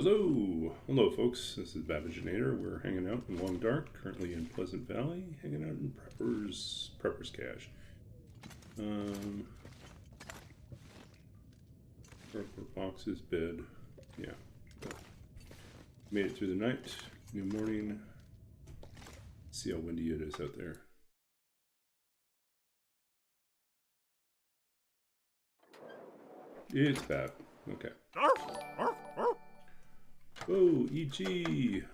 Hello folks, this is Babaginator. We're hanging out in Long Dark, currently in Pleasant Valley, hanging out in Prepper's Cache. Prepper boxes, bed, yeah. Made it through the night, new morning. See how windy it is out there. It's bad, okay. Oh, EG!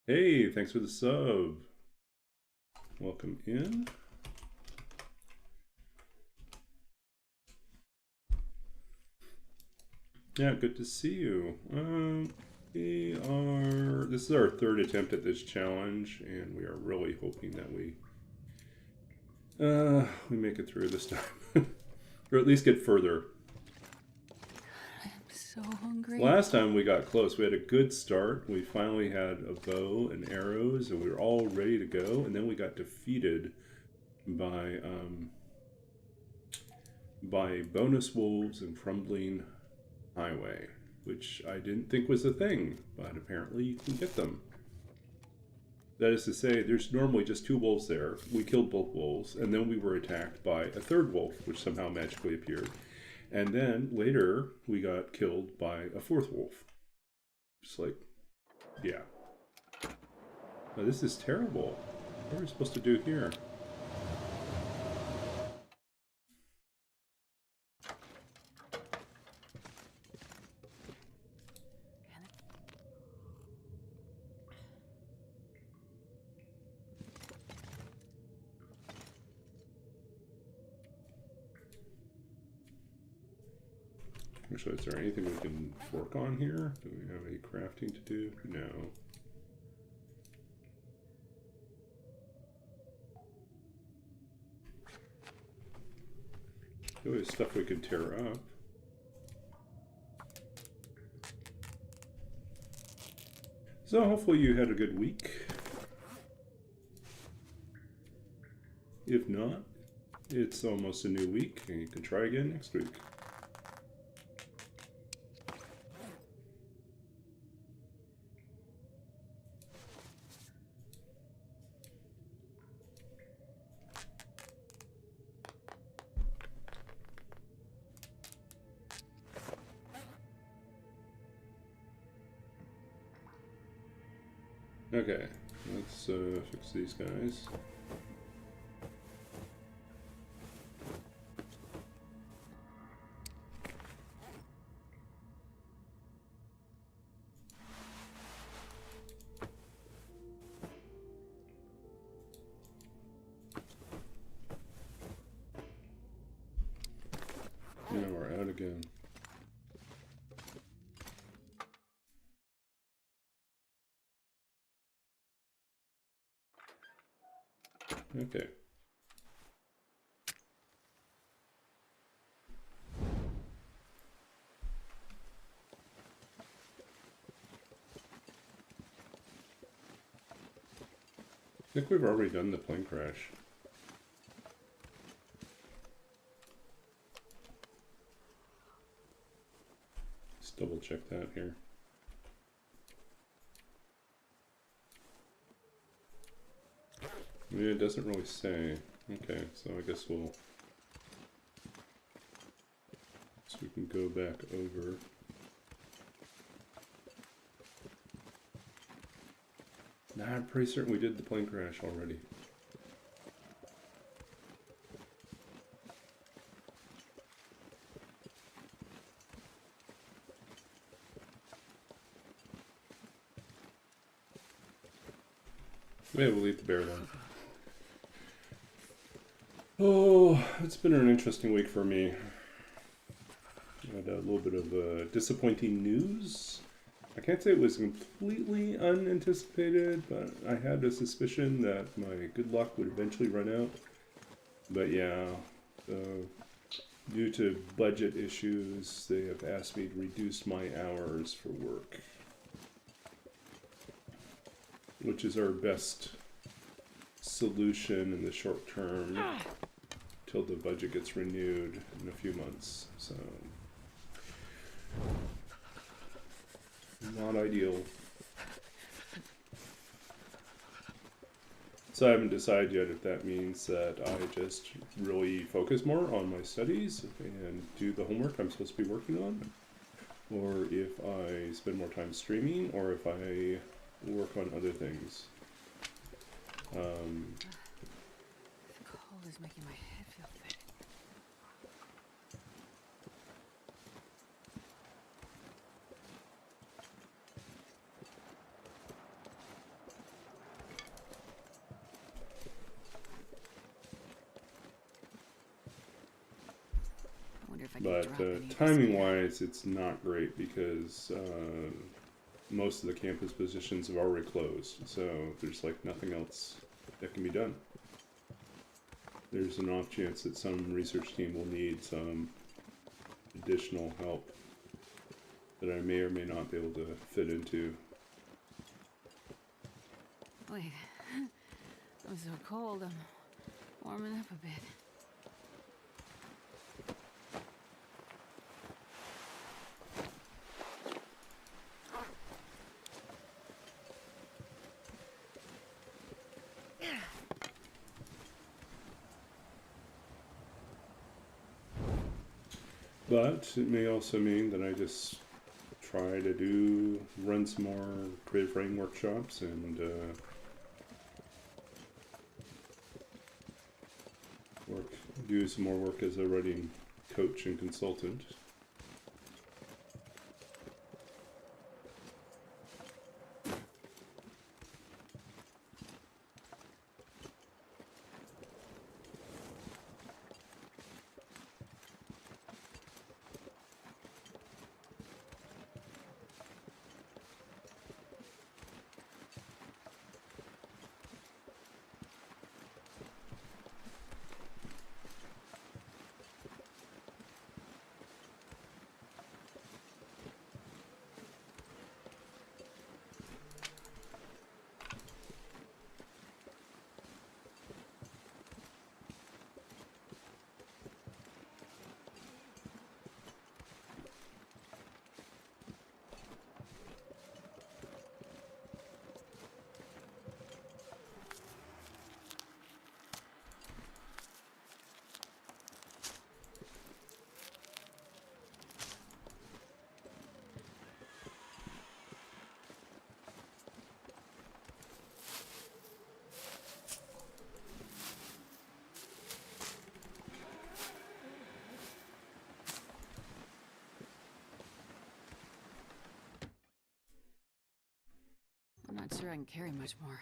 Hey, thanks for the sub. Welcome in. Yeah, good to see you. This is our third attempt at this challenge, and we are really hoping that we make it through this time. Or at least get further. So hungry. Last time we got close. We had a good start. We finally had a bow and arrows, and we were all ready to go. And then we got defeated by bonus wolves and crumbling highway, which I didn't think was a thing, but apparently you can get them. That is to say, there's normally just two wolves there. We killed both wolves, and then we were attacked by a third wolf, which somehow magically appeared. And then later, we got killed by a fourth wolf. Just like, yeah. Now, this is terrible. What are we supposed to do here? Actually, is there anything we can work on here? Do we have any crafting to do? No. There is stuff we could tear up. So hopefully you had a good week. If not, it's almost a new week, and you can try again next week. Okay, let's fix these guys. Now we're out again. Okay. I think we've already done the plane crash. Let's double check that here. Yeah, it doesn't really say. Okay, so I guess we'll... So we can go back over. Nah, I'm pretty certain we did the plane crash already. Maybe we'll leave the bear alone. Oh, it's been an interesting week for me. I had a little bit of disappointing news. I can't say it was completely unanticipated, but I had a suspicion that my good luck would eventually run out. But yeah, due to budget issues, they have asked me to reduce my hours for work, which is our best solution in the short term till the budget gets renewed in a few months. So Not ideal. So I haven't decided yet if that means that I just really focus more on my studies and do the homework I'm supposed to be working on, or if I spend more time streaming, or if I work on other things. The cold is making my head feel thick. I wonder if I can But drop any of this timing gear. wise, it's not great because most of the campus positions have already closed, so there's like nothing else that can be done. There's an off chance that some research team will need some additional help that I may or may not be able to fit into. Wait, I'm so cold. I'm warming up a bit. But it may also mean that I just try to run some more creative writing workshops and do some more work as a writing coach and consultant. I'm not sure I can carry much more.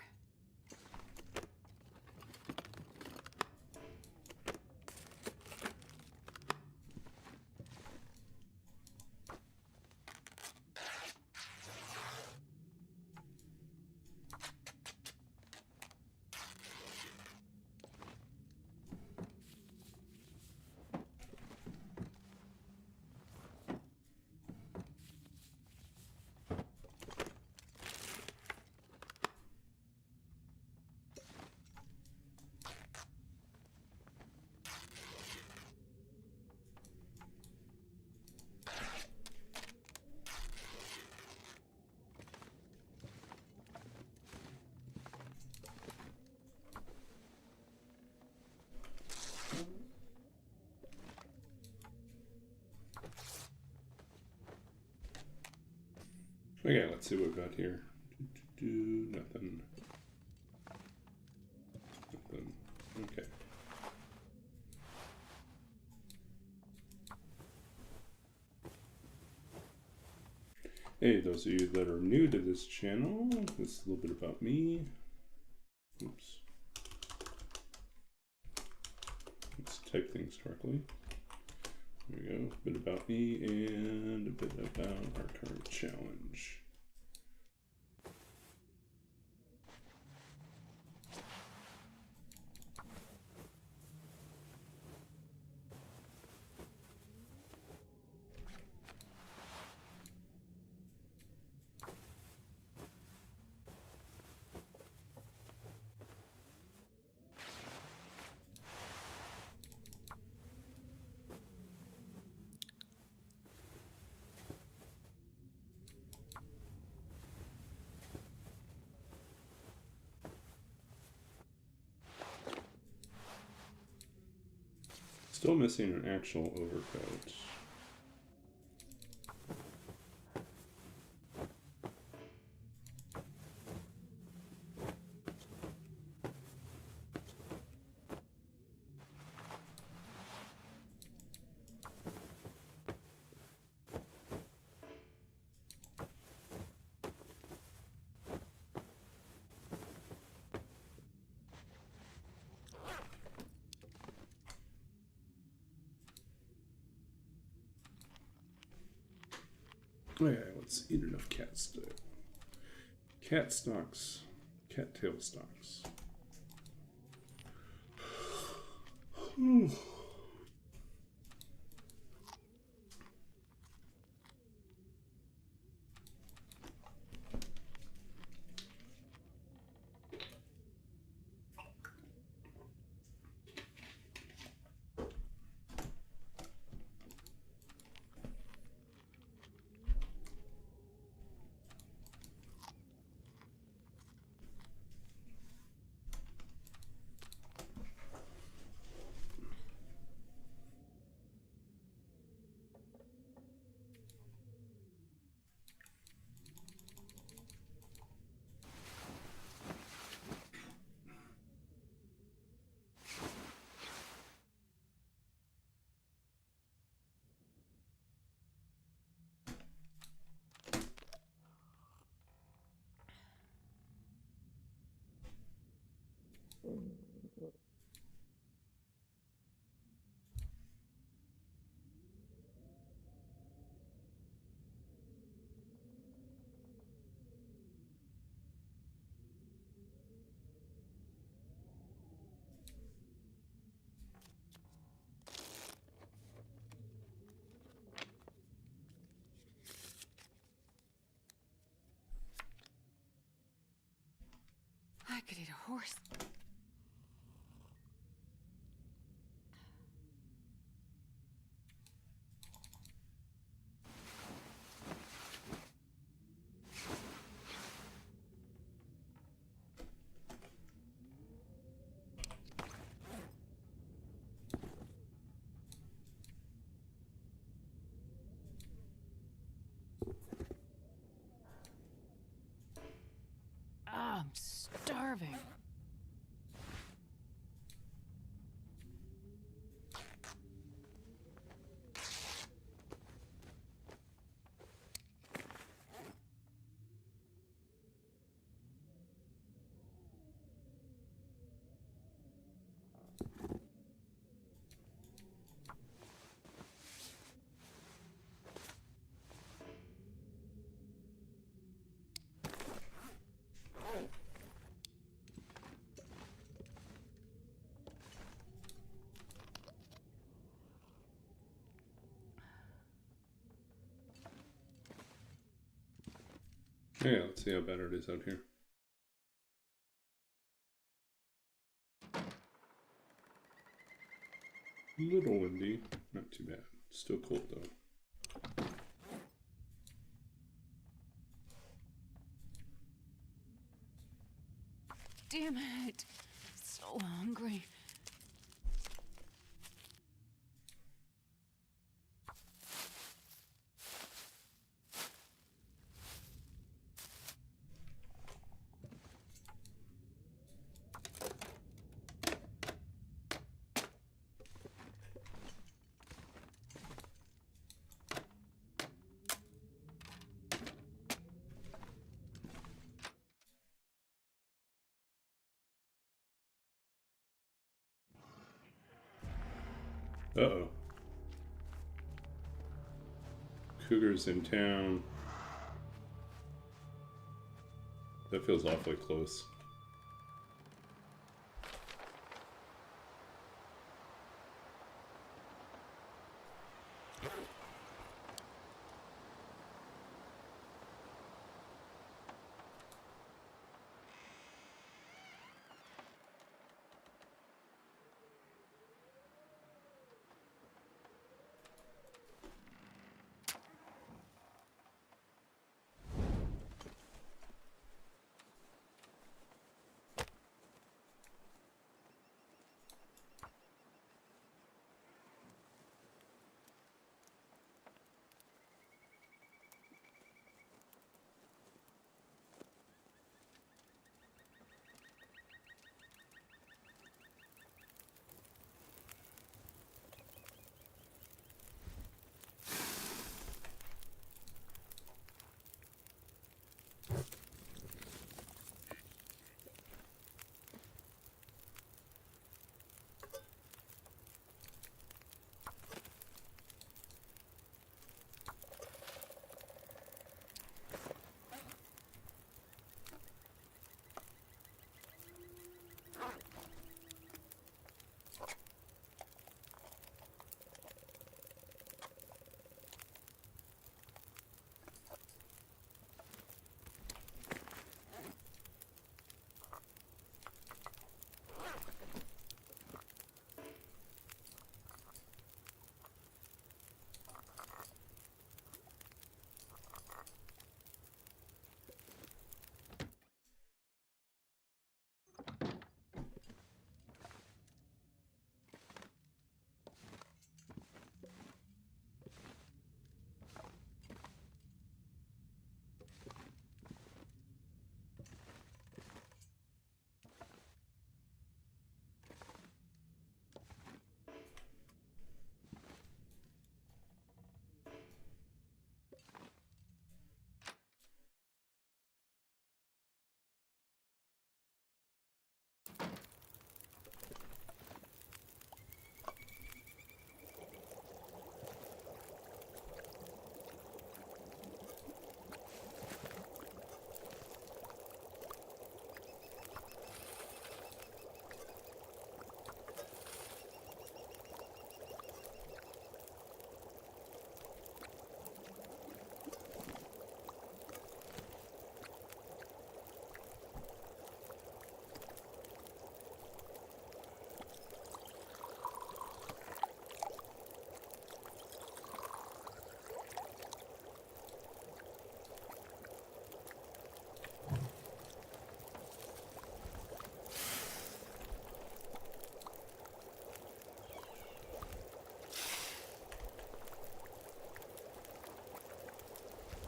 Okay, let's see what we've got here. Nothing. Nothing. Okay. Hey, those of you that are new to this channel, this is a little bit about me. Oops. Let's type things correctly. There we go. A bit about me and a bit about our current challenge. Still missing an actual overcoat. Okay, let's eat enough cat stocks, cattail stocks. I could eat a horse. Ah, I'm starving. Yeah, let's see how bad it is out here. A little windy, not too bad. Still cold though. Damn it. So hungry. Uh-oh. Cougars in town. That feels awfully close.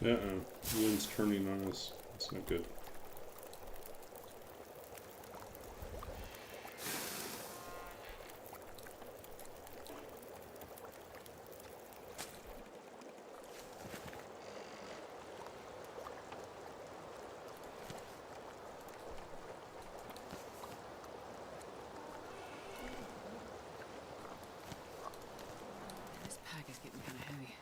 Uh-oh. The wind's turning on us. That's not good. This pack is getting kind of heavy.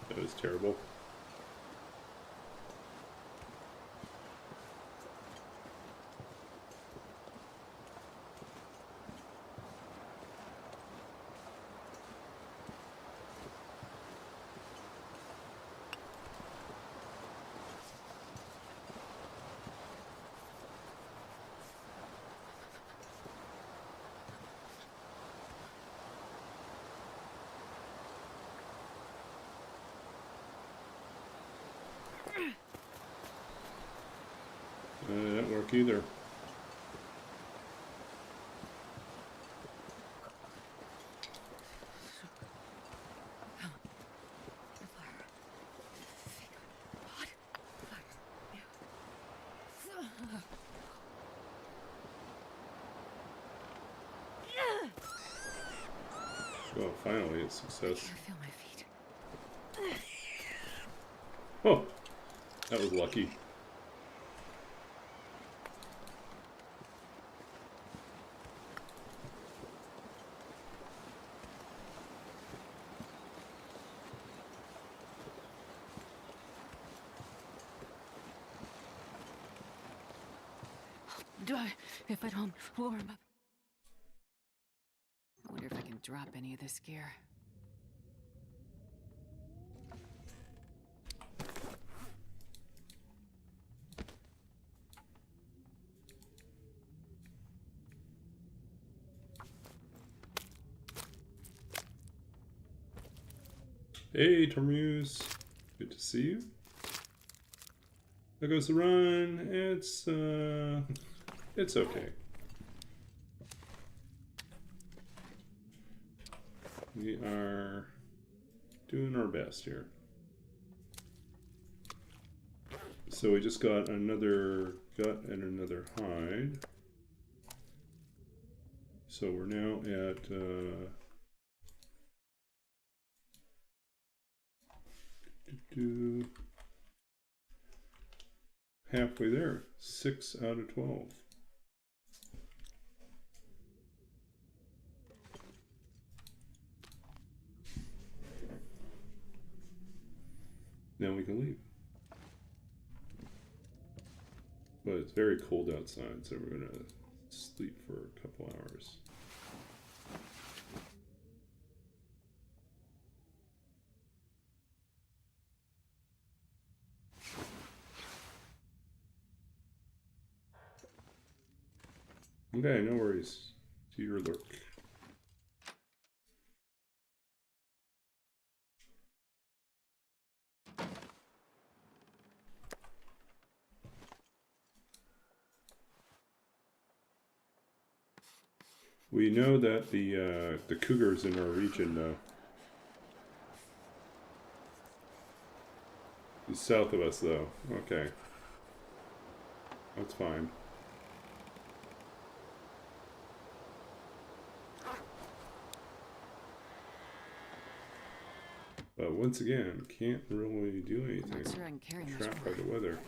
That was terrible. That didn't work either. Oh, finally, it's I success. can't feel my feet. Oh, that was lucky. If I don't warm up. I wonder if I can drop any of this gear. Hey, Tormuse. Good to see you. There goes the run. It's okay. We are doing our best here. So we just got another gut and another hide. So we're now at halfway there. 6 out of 12. Now we can leave. But it's very cold outside, so we're gonna sleep for a couple hours. Okay, no worries. Do your lurk. We know that the cougar's in our region now. He's south of us, though. Okay, that's fine. But once again, can't really do I'm anything. not sure I can carry much Trapped by more. the weather.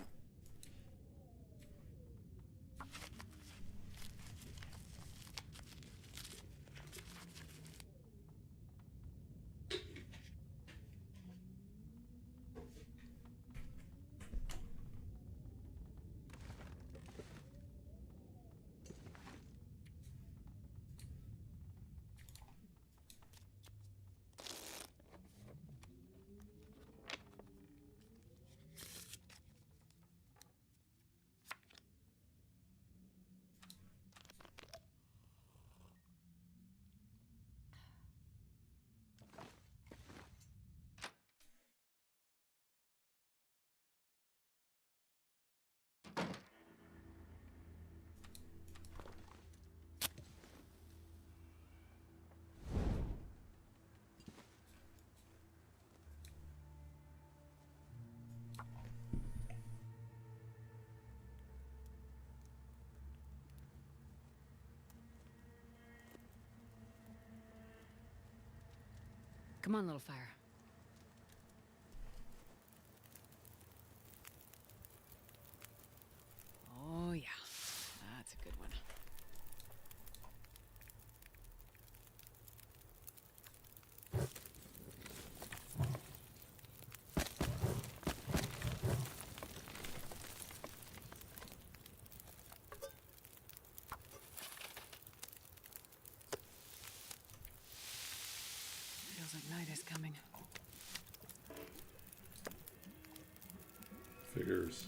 Come on, little fire. Oh, yeah. That's a good one. Feels like night is coming. Figures.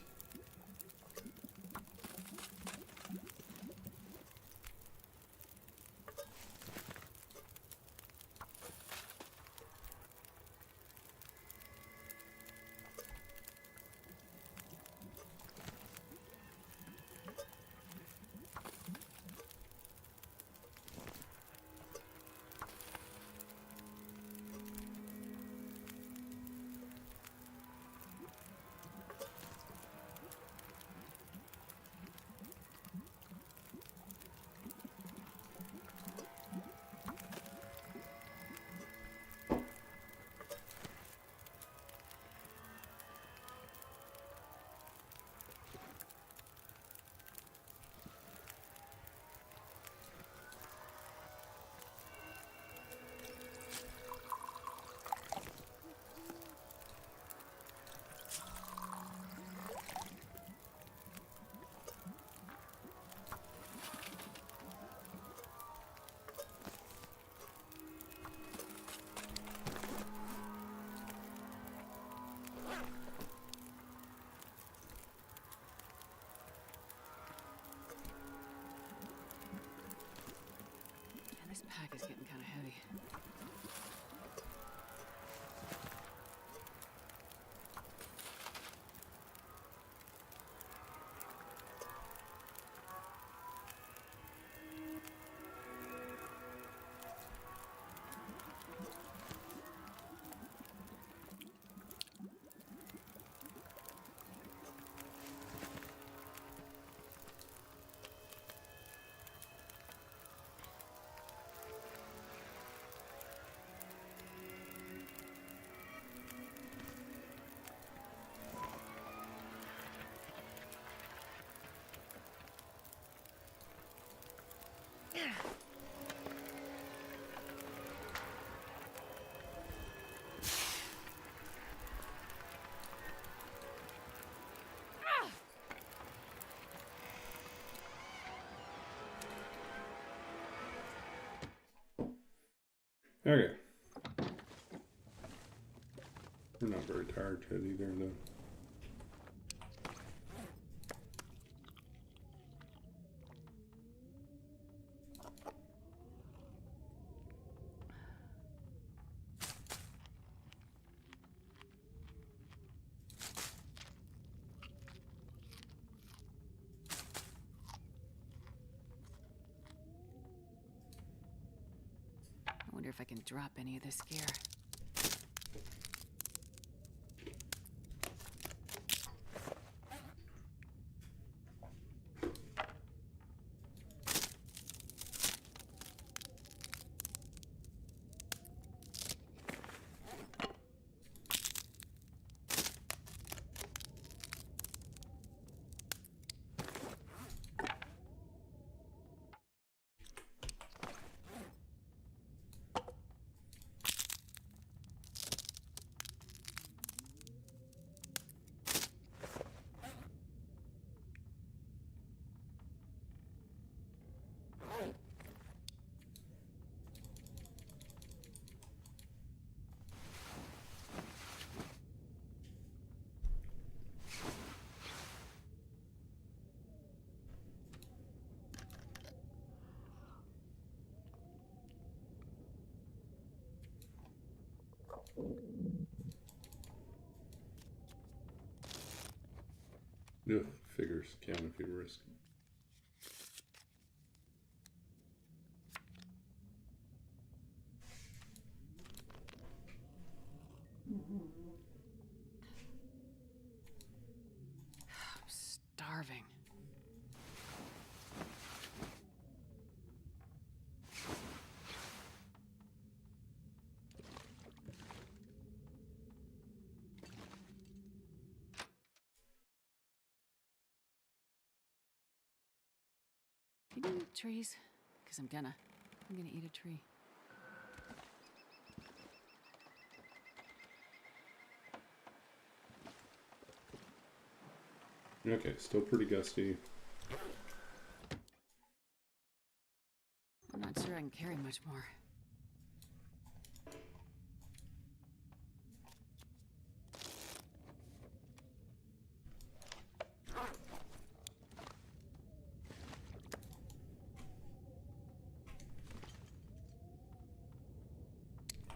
This pack is getting kind of heavy. Okay. We're not very tired yet either, though. I wonder if I can drop any of this gear. Ugh, figures count if you risk. I'm starving. like trees? Because I'm gonna eat a tree. Okay, still pretty gusty. I'm not sure I can carry much more.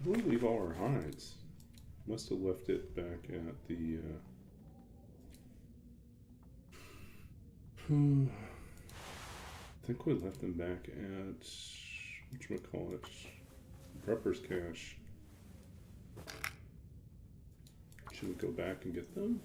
Where did we leave all our hides? Must have left it back at the, I think we left them back at, whatchamacallit, Prepper's Cache. Should we go back and get them?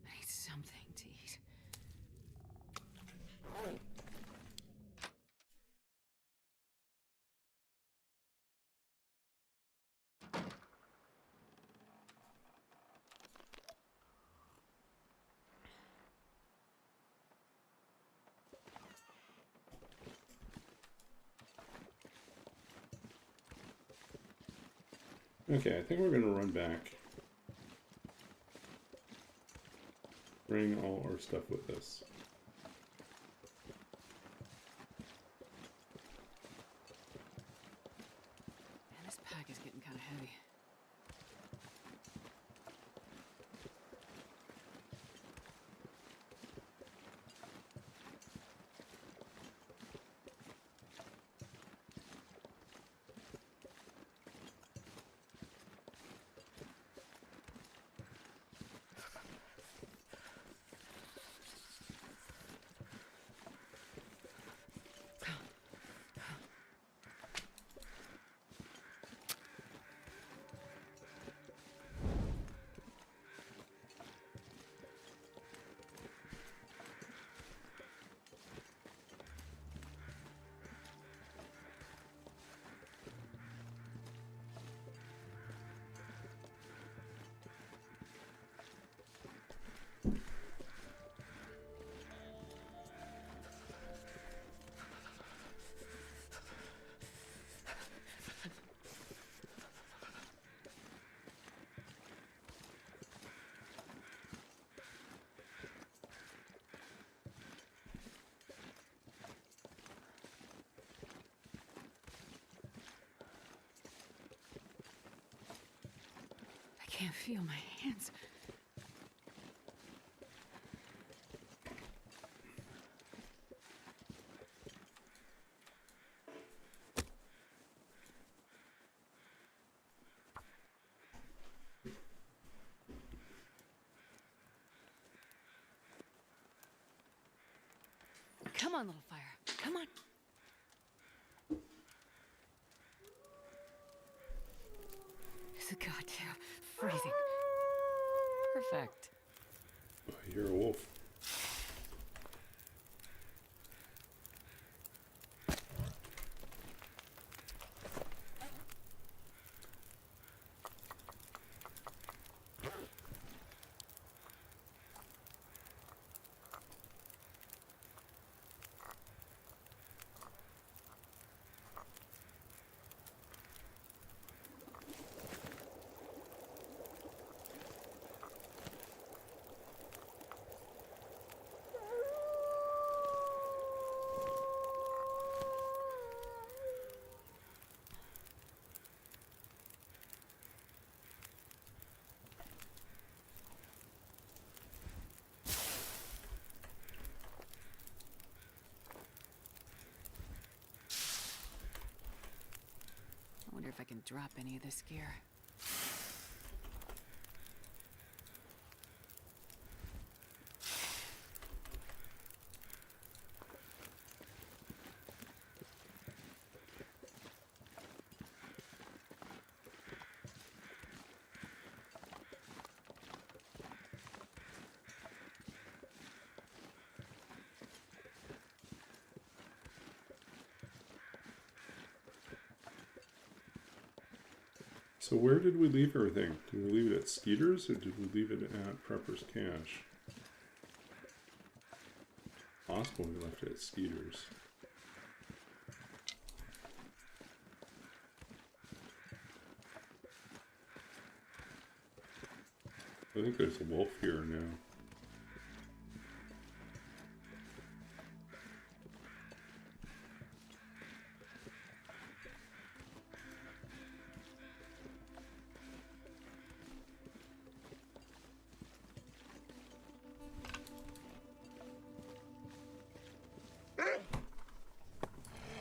I need something to eat. Okay, I think we're gonna run back. Bring all our stuff with us. Man, this pack is getting kind of heavy. I can't feel my hands. Come on, little fire. Come on. It's a goddamn freezing. Perfect. You're a wolf. I wonder if I can drop any of this gear. So where did we leave everything? Did we leave it at Skeeter's or did we leave it at Prepper's Cache? Possible we left it at Skeeter's. I think there's a wolf here now.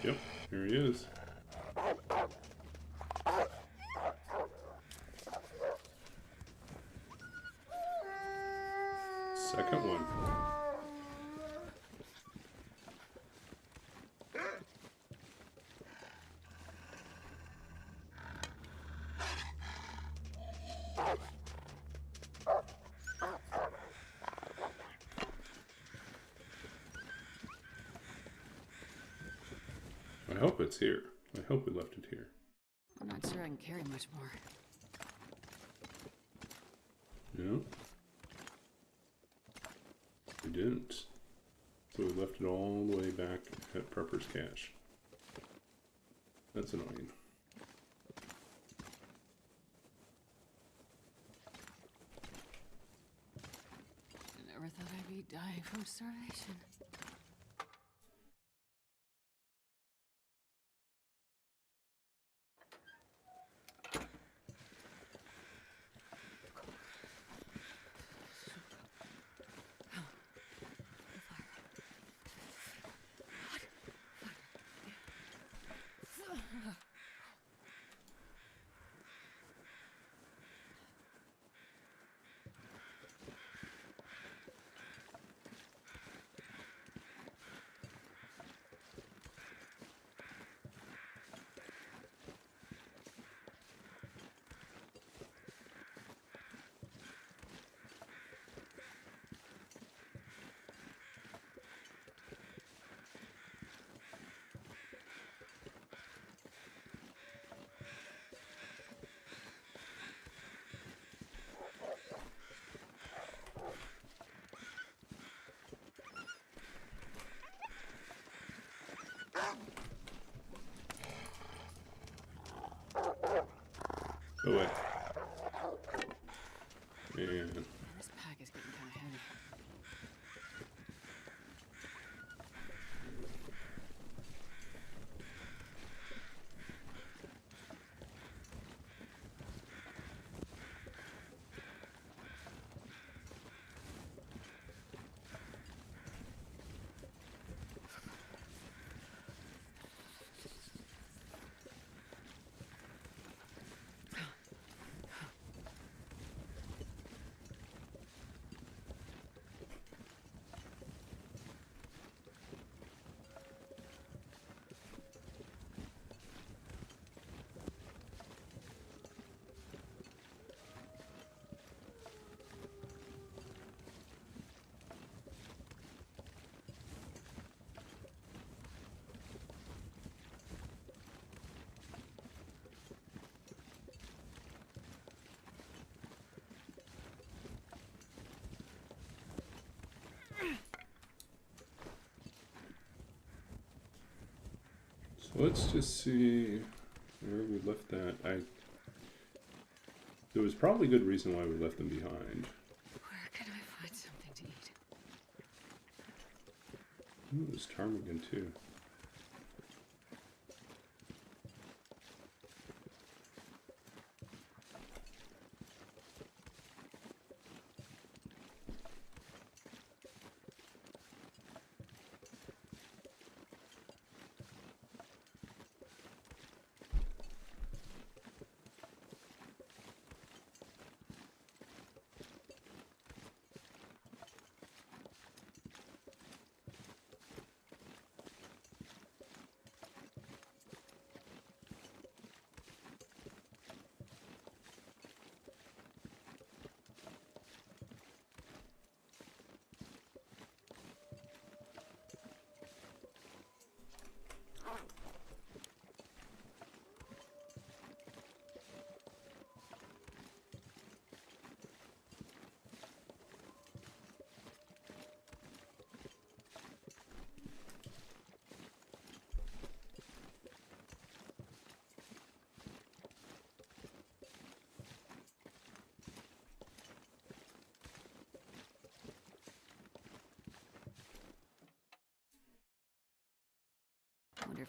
Yep, here he is. Second one. I hope it's here. I hope we left it here. I'm not sure I can carry much more. No. We didn't. So we left it all the way back at Prepper's Cache. That's annoying. I never thought I'd be dying from starvation. Go away. And This pack is getting kind of heavy. so let's just see where we left that. There was probably good reason why we left them behind. Where can I find something to eat? Ooh, there's ptarmigan too.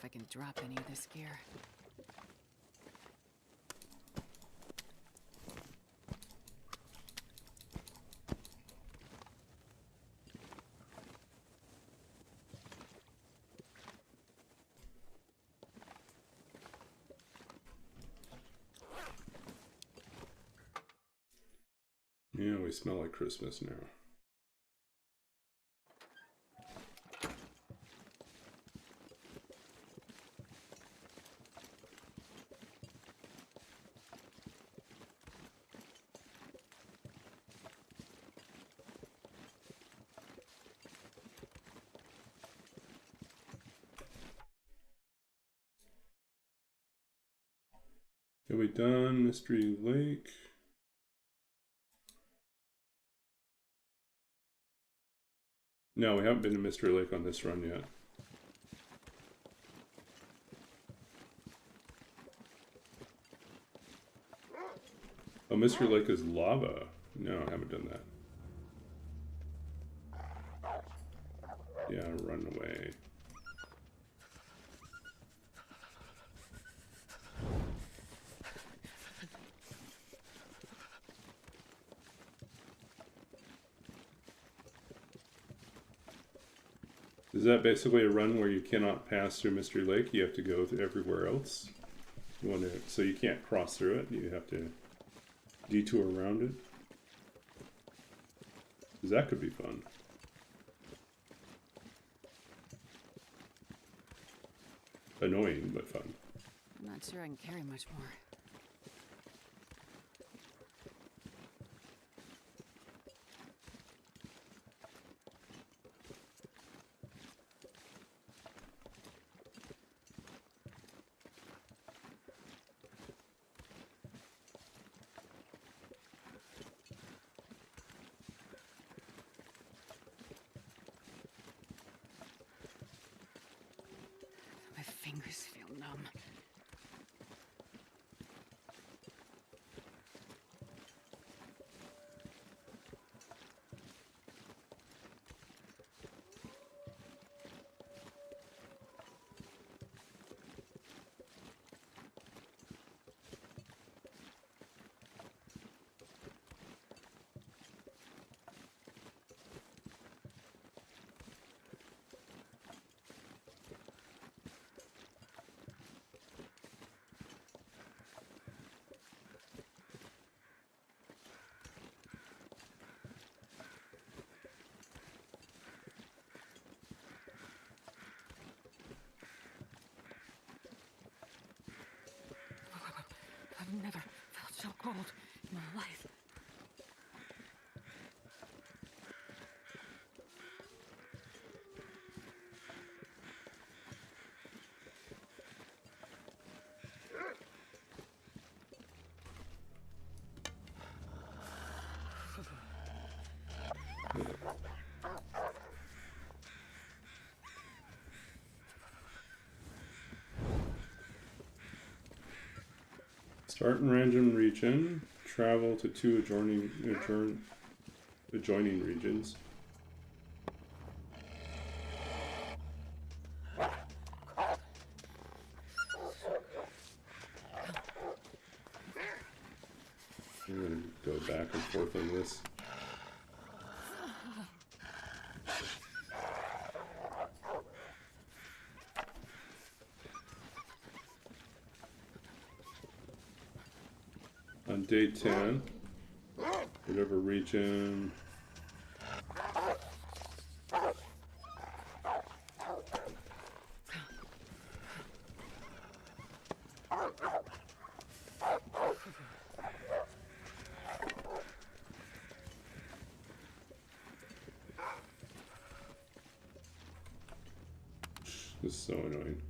if I can drop any of this gear. Yeah, we smell like Christmas now. Have we done Mystery Lake? No, we haven't been to Mystery Lake on this run yet. Oh, Mystery Lake is lava. No, I haven't done that. Yeah, run away. Is that basically a run where you cannot pass through Mystery Lake? You have to go to everywhere else? You want to, so you can't cross through it? You have to detour around it? Because that could be fun. Annoying, but fun. I'm not sure I can carry much more. My fingers feel numb. I've never felt so cold in my life. Start in random region. Travel to two adjoining regions. I'm going to go back and forth on this. On day 10, whatever region. This is so annoying.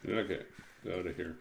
Okay, out of here.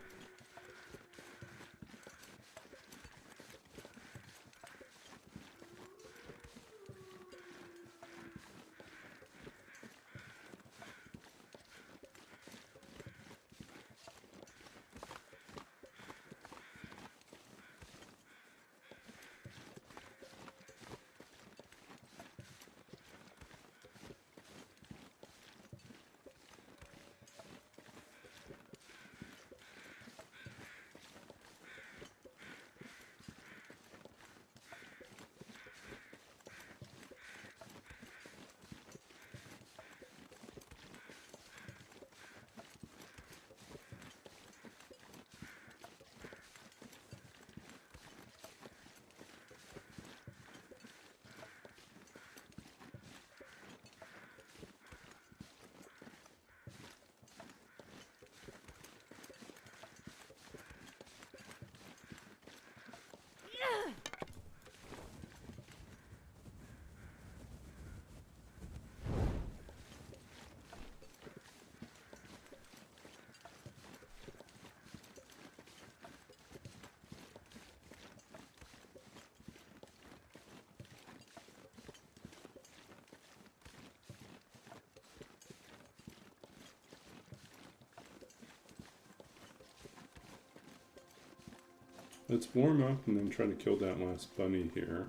Let's warm up and then try to kill that last bunny here.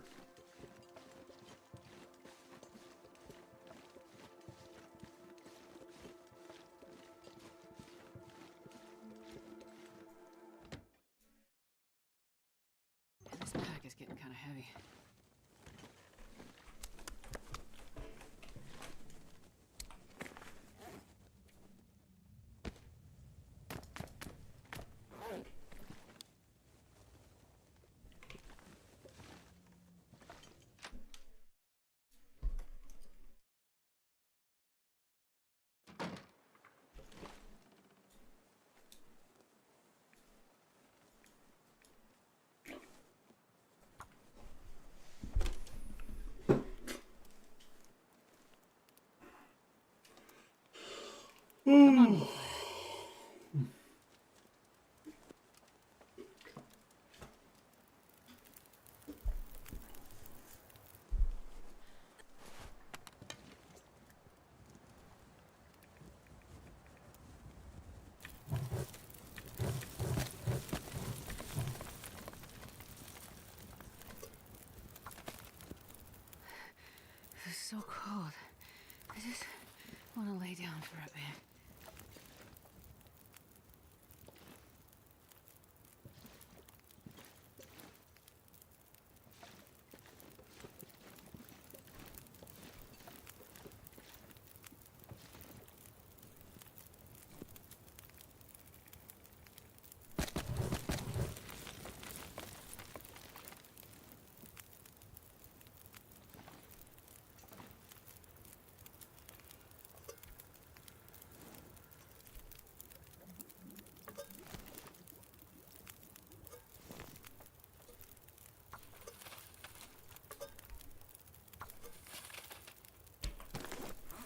This pack is getting kind of heavy. Come on, Loper. This is so cold. I just want to lay down for a bit.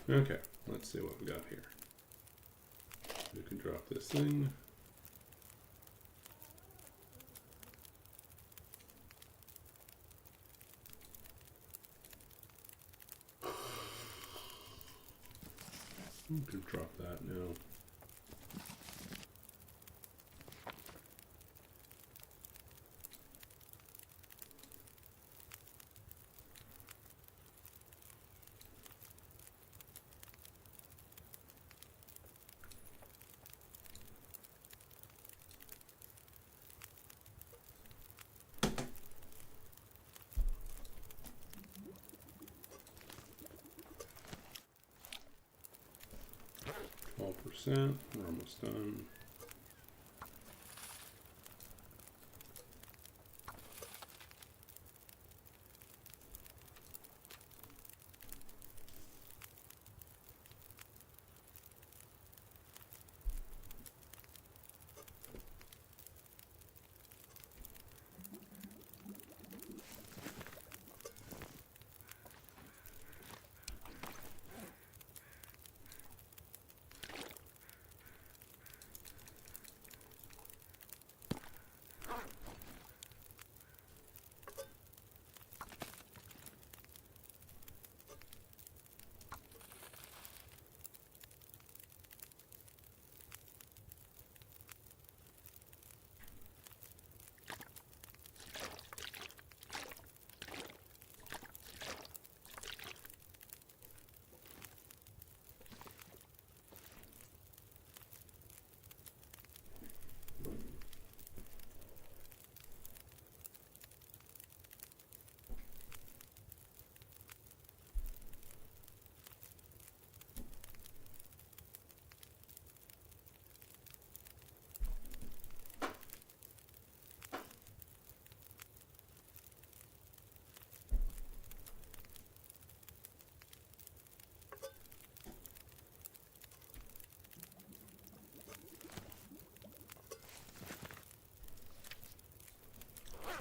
Okay, let's see what we got here. We can drop this thing. We can drop that now. %. We're almost done.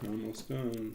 Almost done.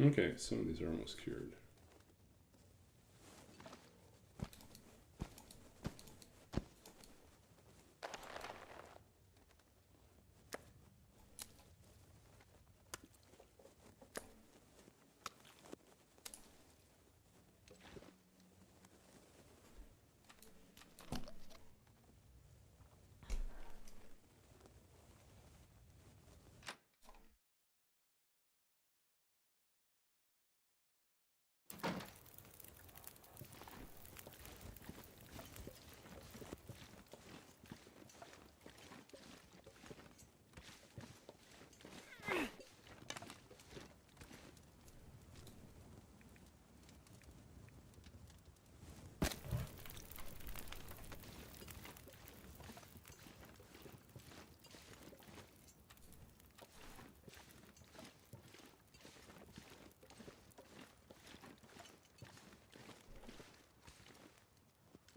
Okay, some of these are almost cured.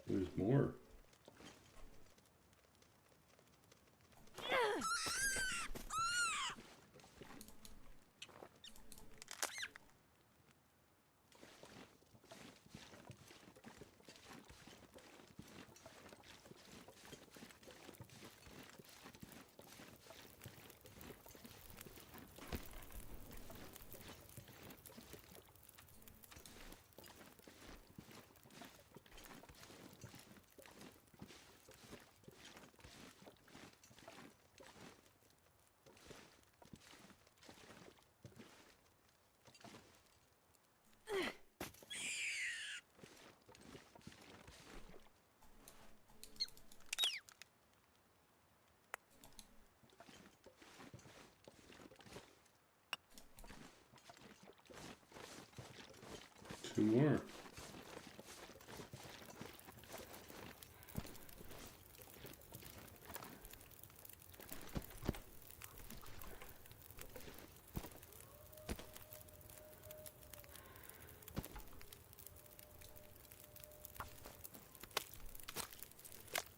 There's more. Two more.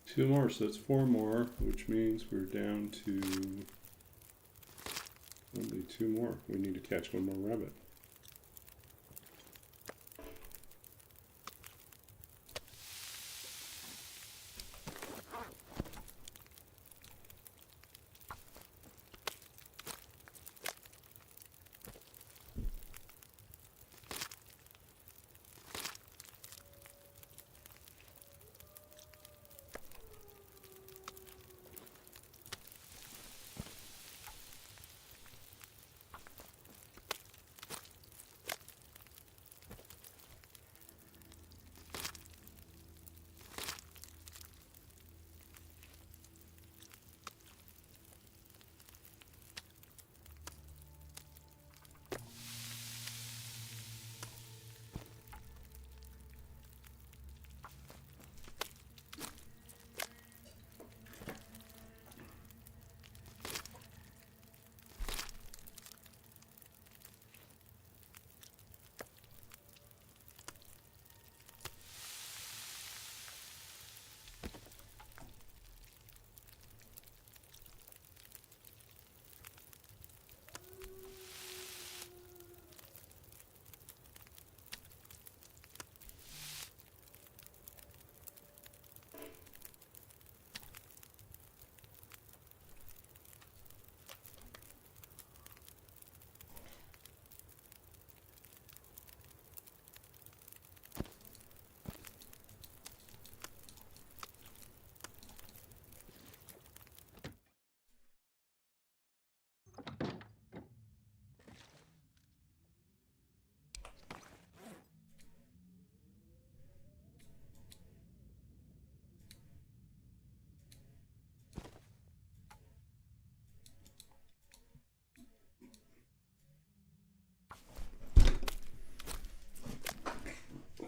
Two more, so that's four more, which means we're down to only two more. We need to catch one more rabbit.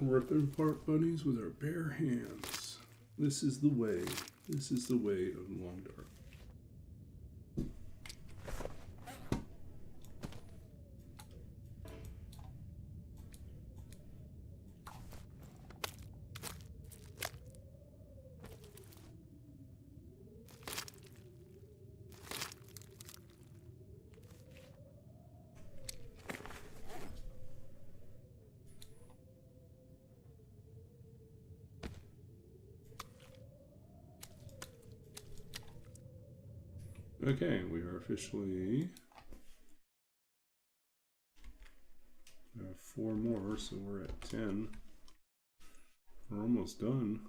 Rip apart bunnies with our bare hands. This is the way. This is the way of the long dark. Okay, we are officially 4 more, so we're at 10. We're almost done.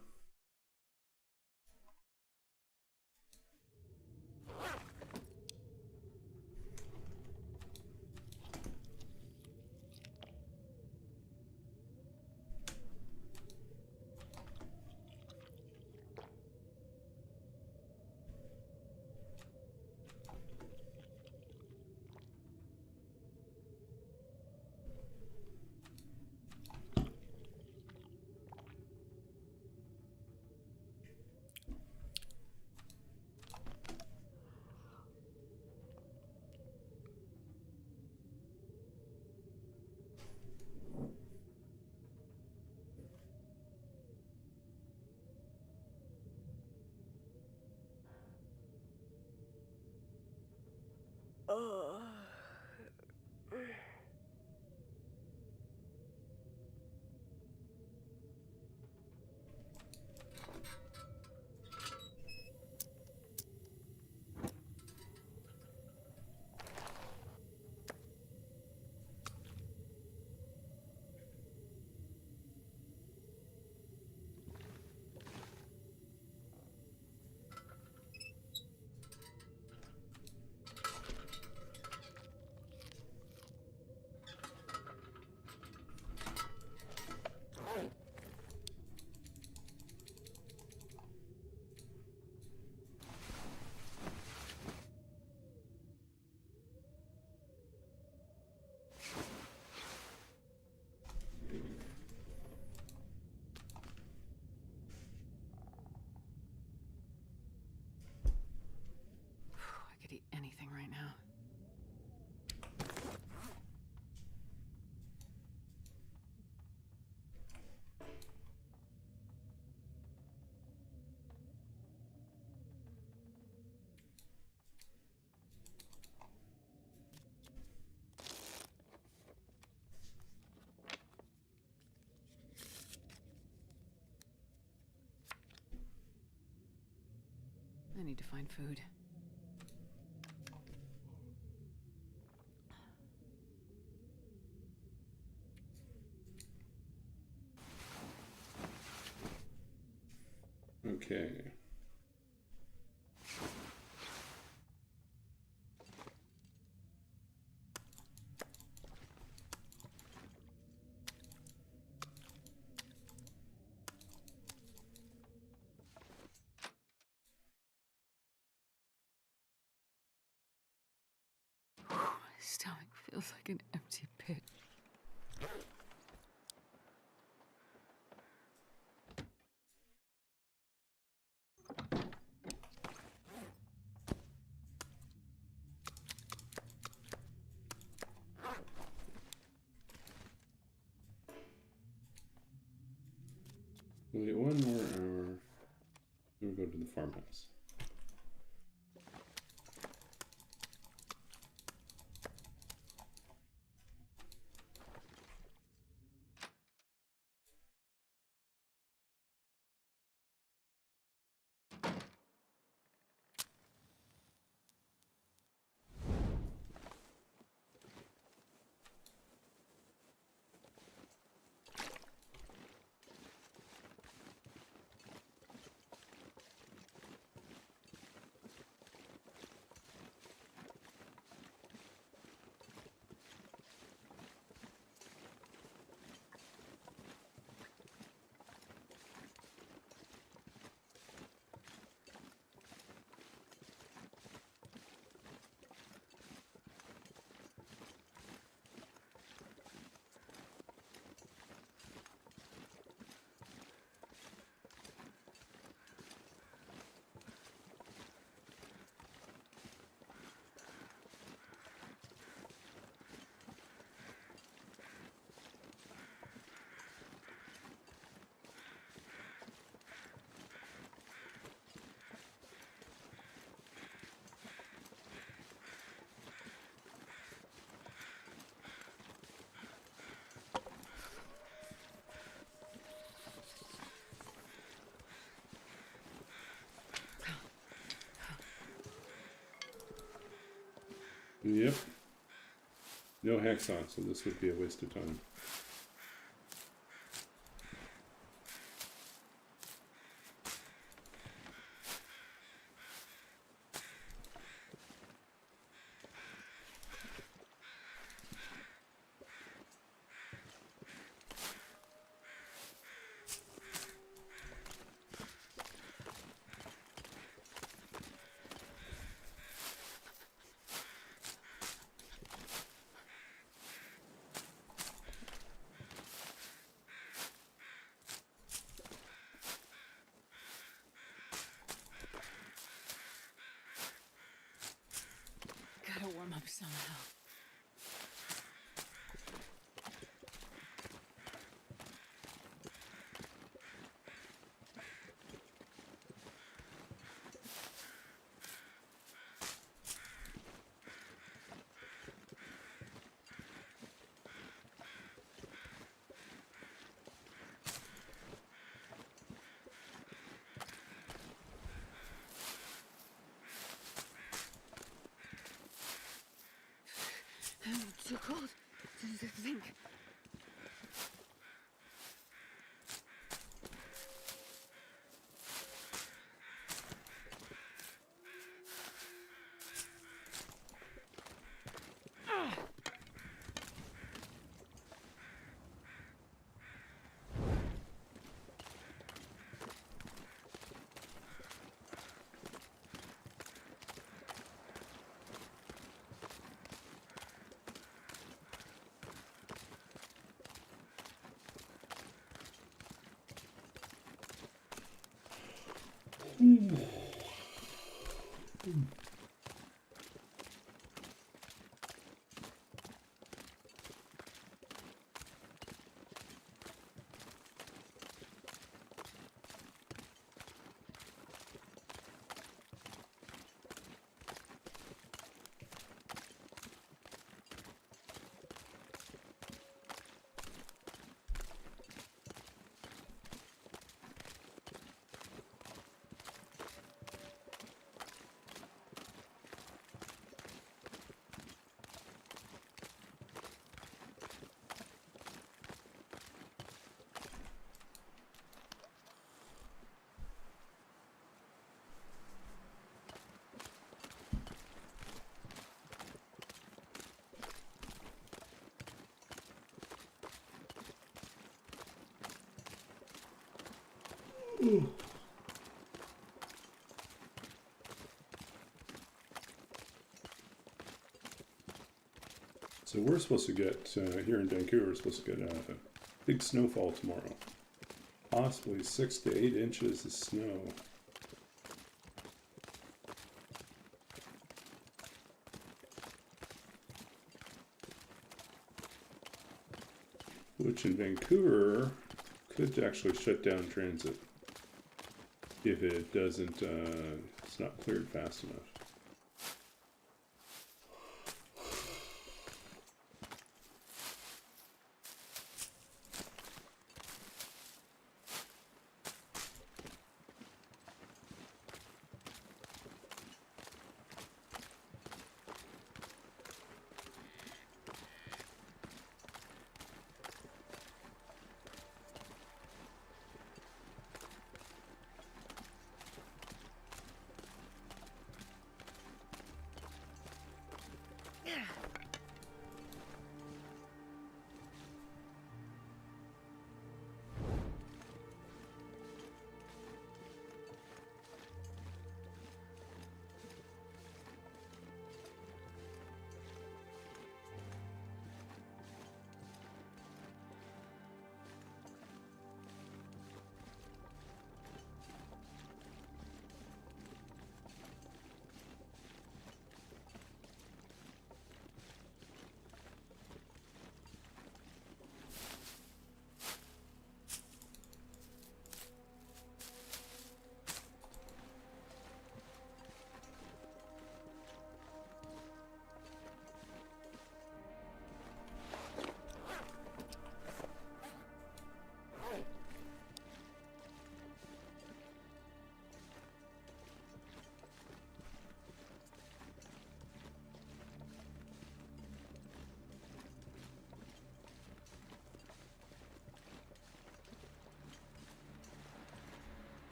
I could eat anything right now. I need to find food. Okay. My stomach feels like an empty pit. We'll get 1 more hour. Then we'll go to the farmhouse. Yep. No hacksaw, so this would be a waste of time. Gotta warm up somehow. Too cold to think. So we're supposed to get, here in Vancouver, we're supposed to get a big snowfall tomorrow. Possibly 6 to 8 inches of snow. Which in Vancouver could actually shut down transit if it doesn't, it's not cleared fast enough.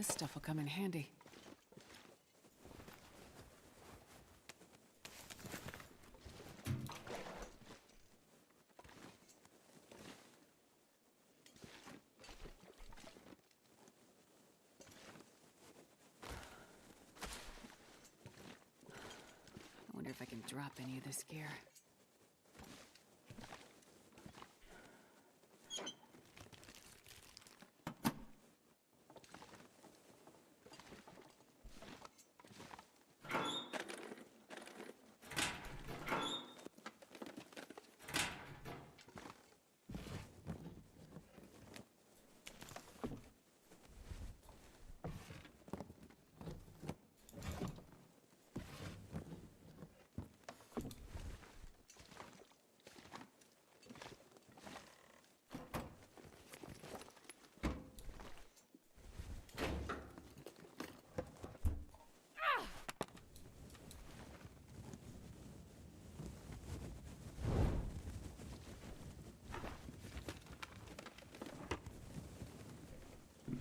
this stuff will come in handy. I wonder if I can drop any of this gear.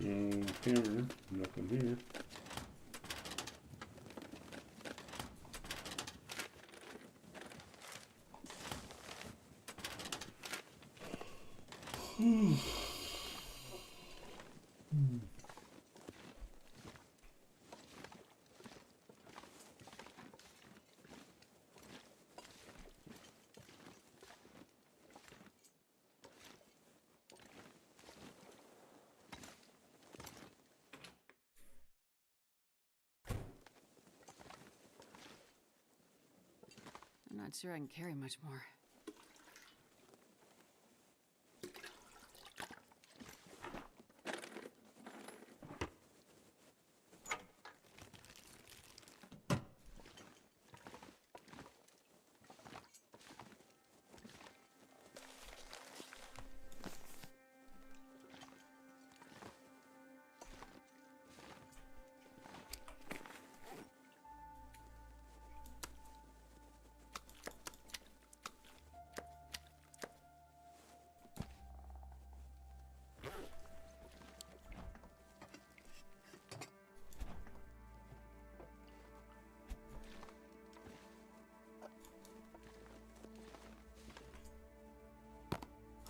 No camera, nothing here. I'm not sure I can carry much more.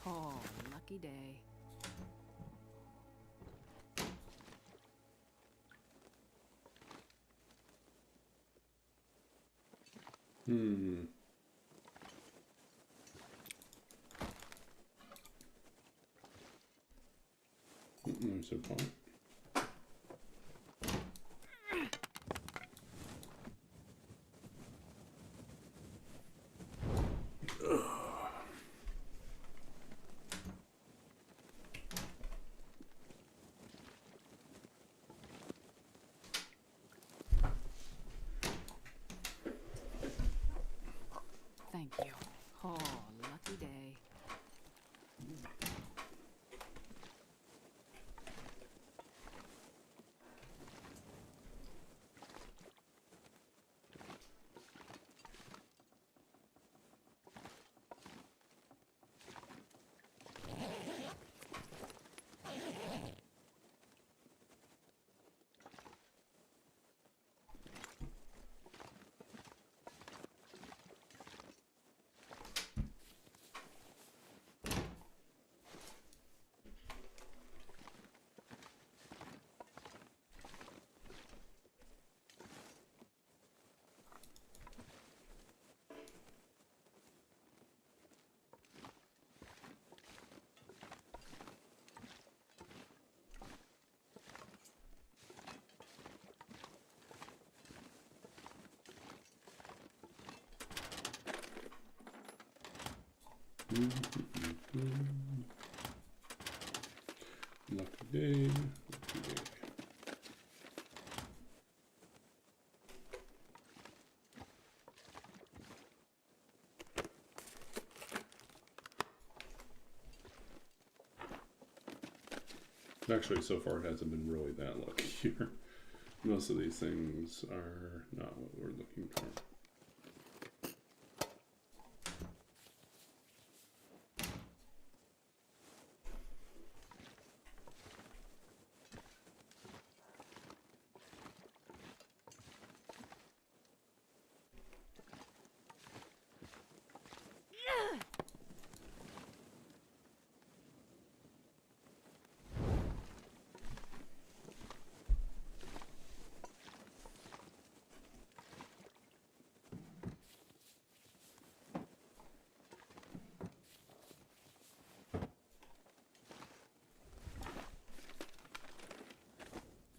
Oh, lucky day. There's a pot. Thank you. Oh, lucky day. Lucky day, lucky day. Actually, so far it hasn't been really that lucky here. Most of these things are not what we're looking for.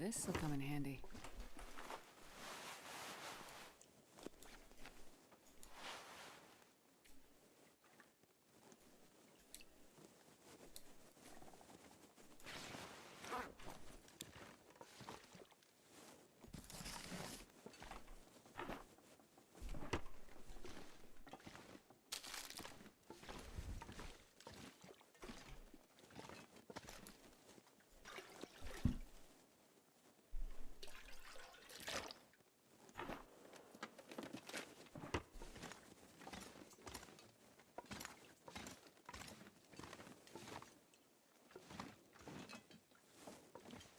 This'll come in handy.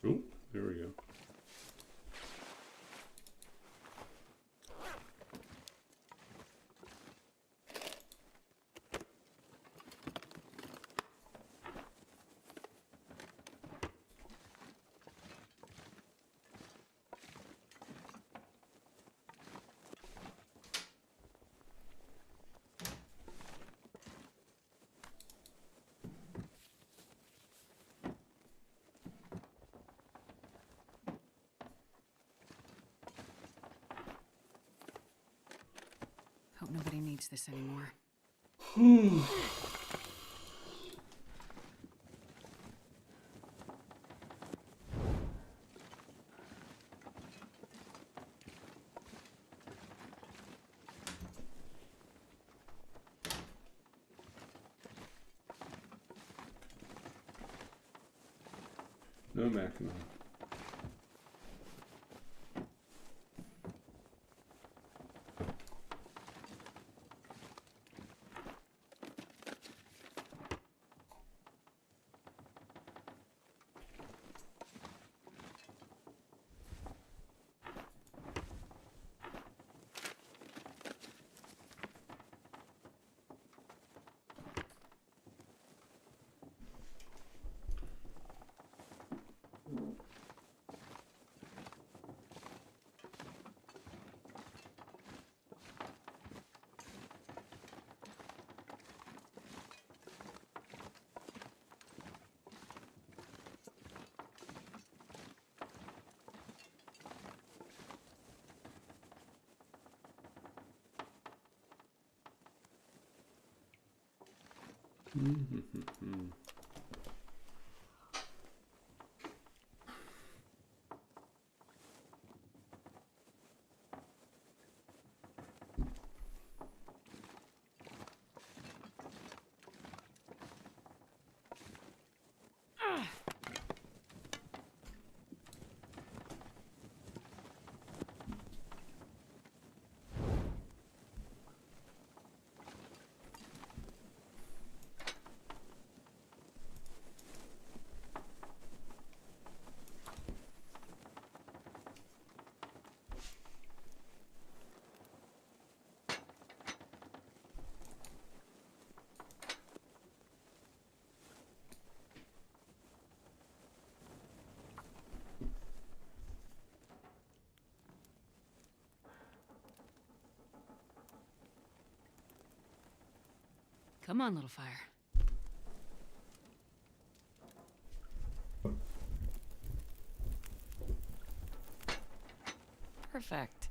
Oh, there we go. Hope nobody needs this anymore. No Mackinac. Come on, little fire. Perfect.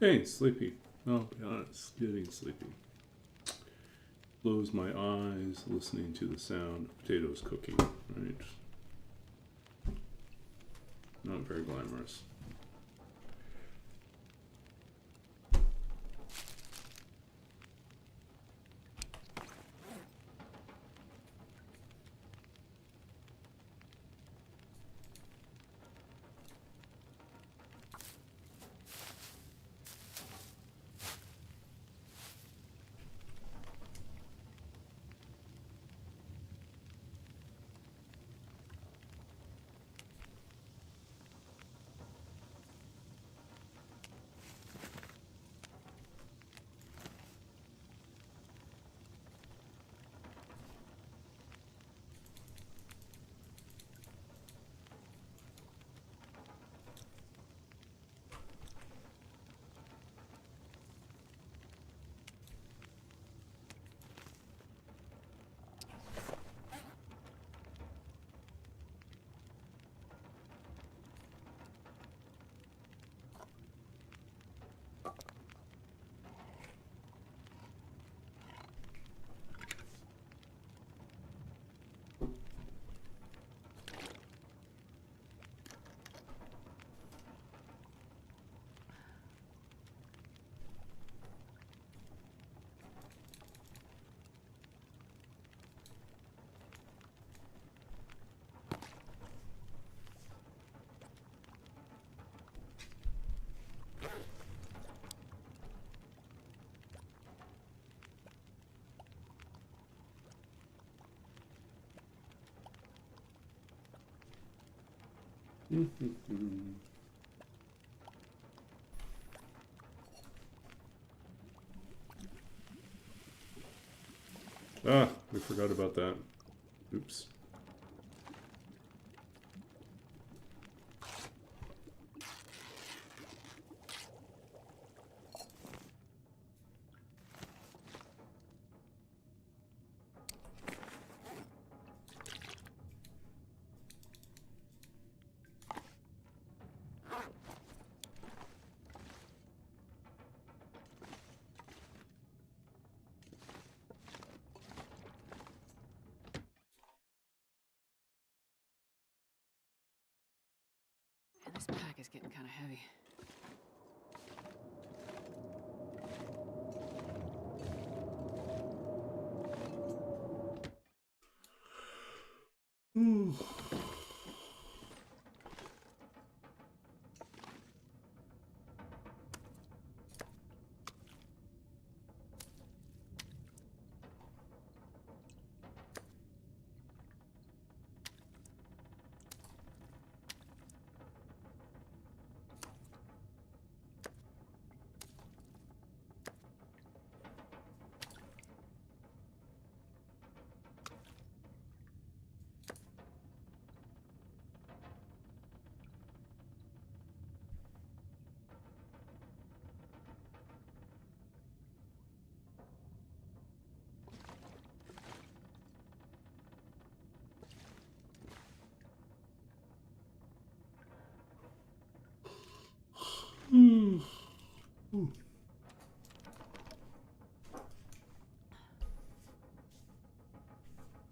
Hey, sleepy. I'll be honest, getting sleepy. Close my eyes, listening to the sound of potatoes cooking. Right. Not very glamorous. Ah, we forgot about that. Oops. And this pack is getting kind of heavy.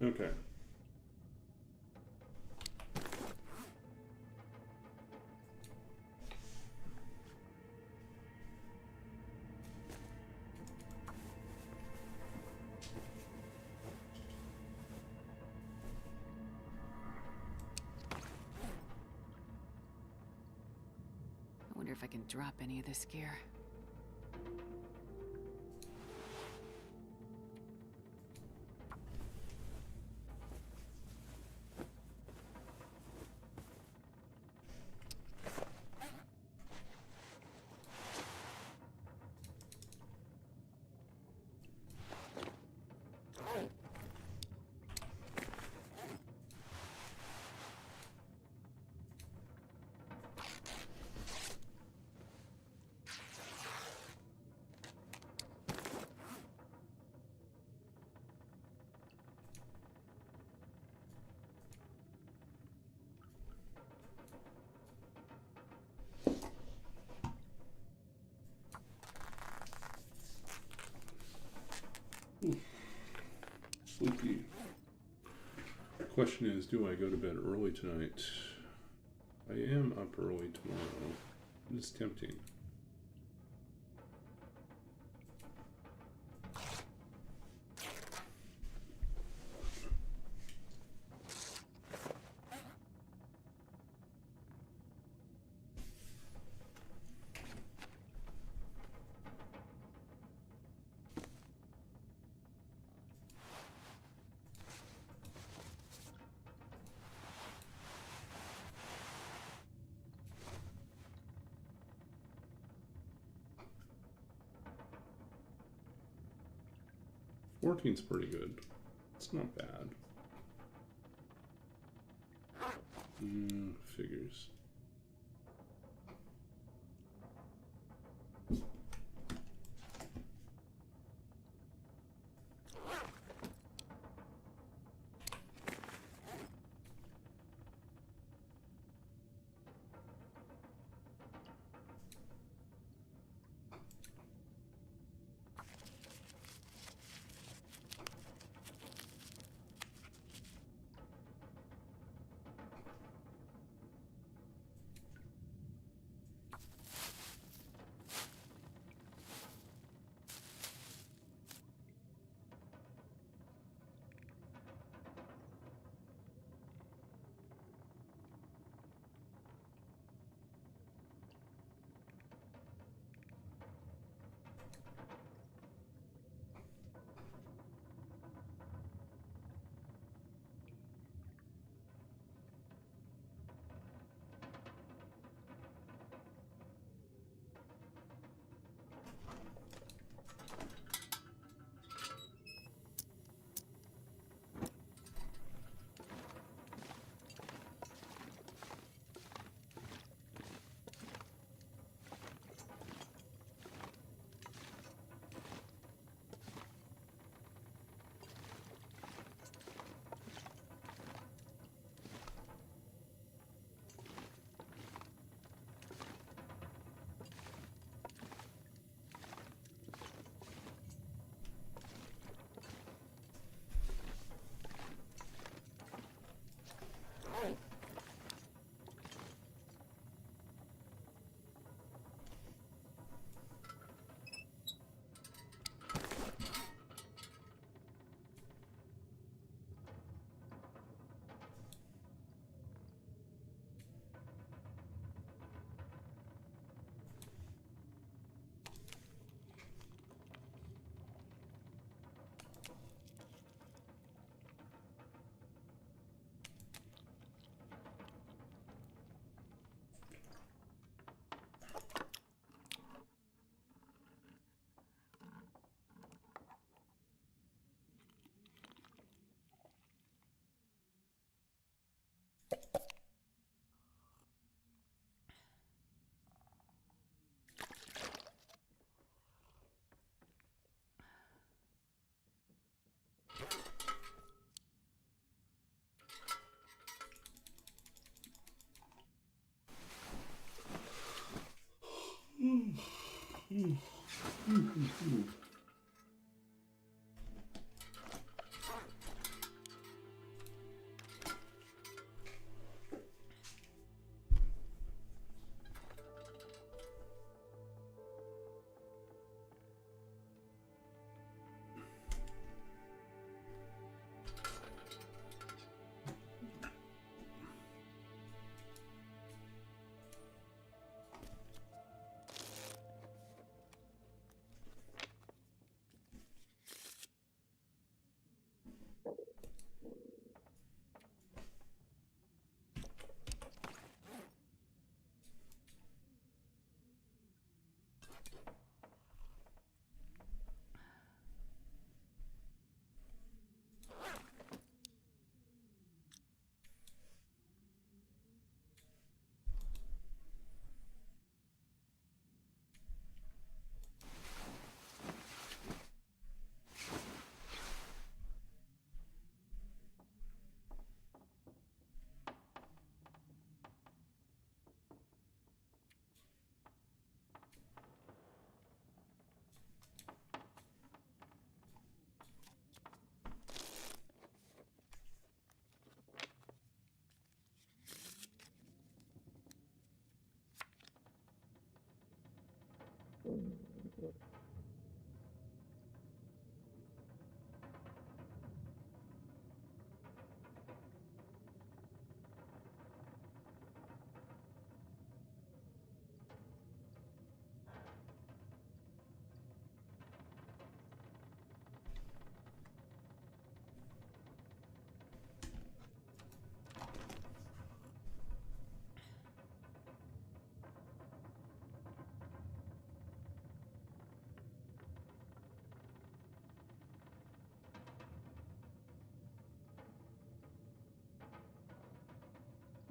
Okay. I wonder if I can drop any of this gear. spooky. The question is, do I go to bed early tonight? I am up early tomorrow. It's tempting. Fourteen's pretty good. It's not bad. Figures.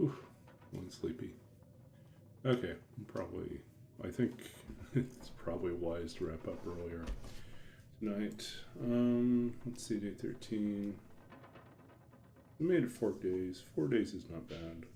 Oof, feeling sleepy. Okay, I think it's probably wise to wrap up earlier tonight. Let's see, day 13. We made it 4 days. 4 days is not bad.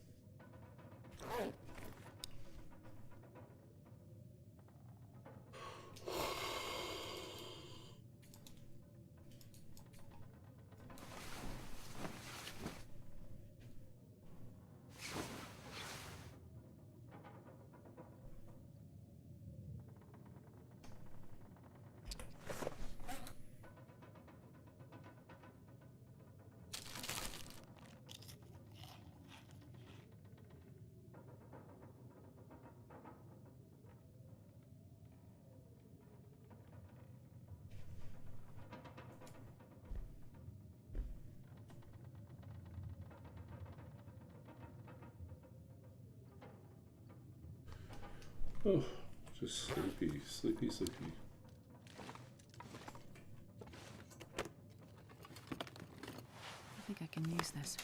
Oh, just sleepy, sleepy, sleepy. I think I can use this.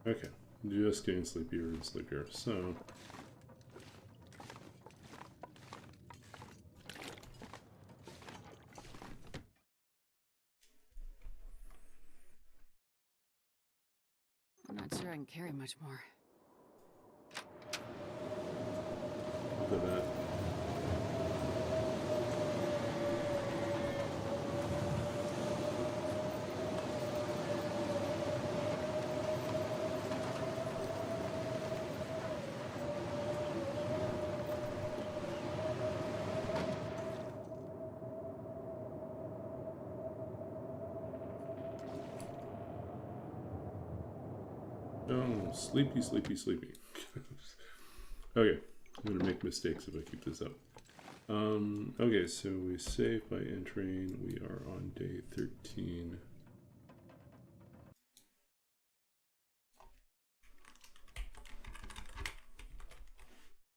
Okay, just getting sleepier and sleepier. So, I'm not sure I can carry much more. look at that. Oh, sleepy, sleepy, sleepy. Okay, I'm gonna make mistakes if I keep this up. Okay, so we save by entering. We are on day 13.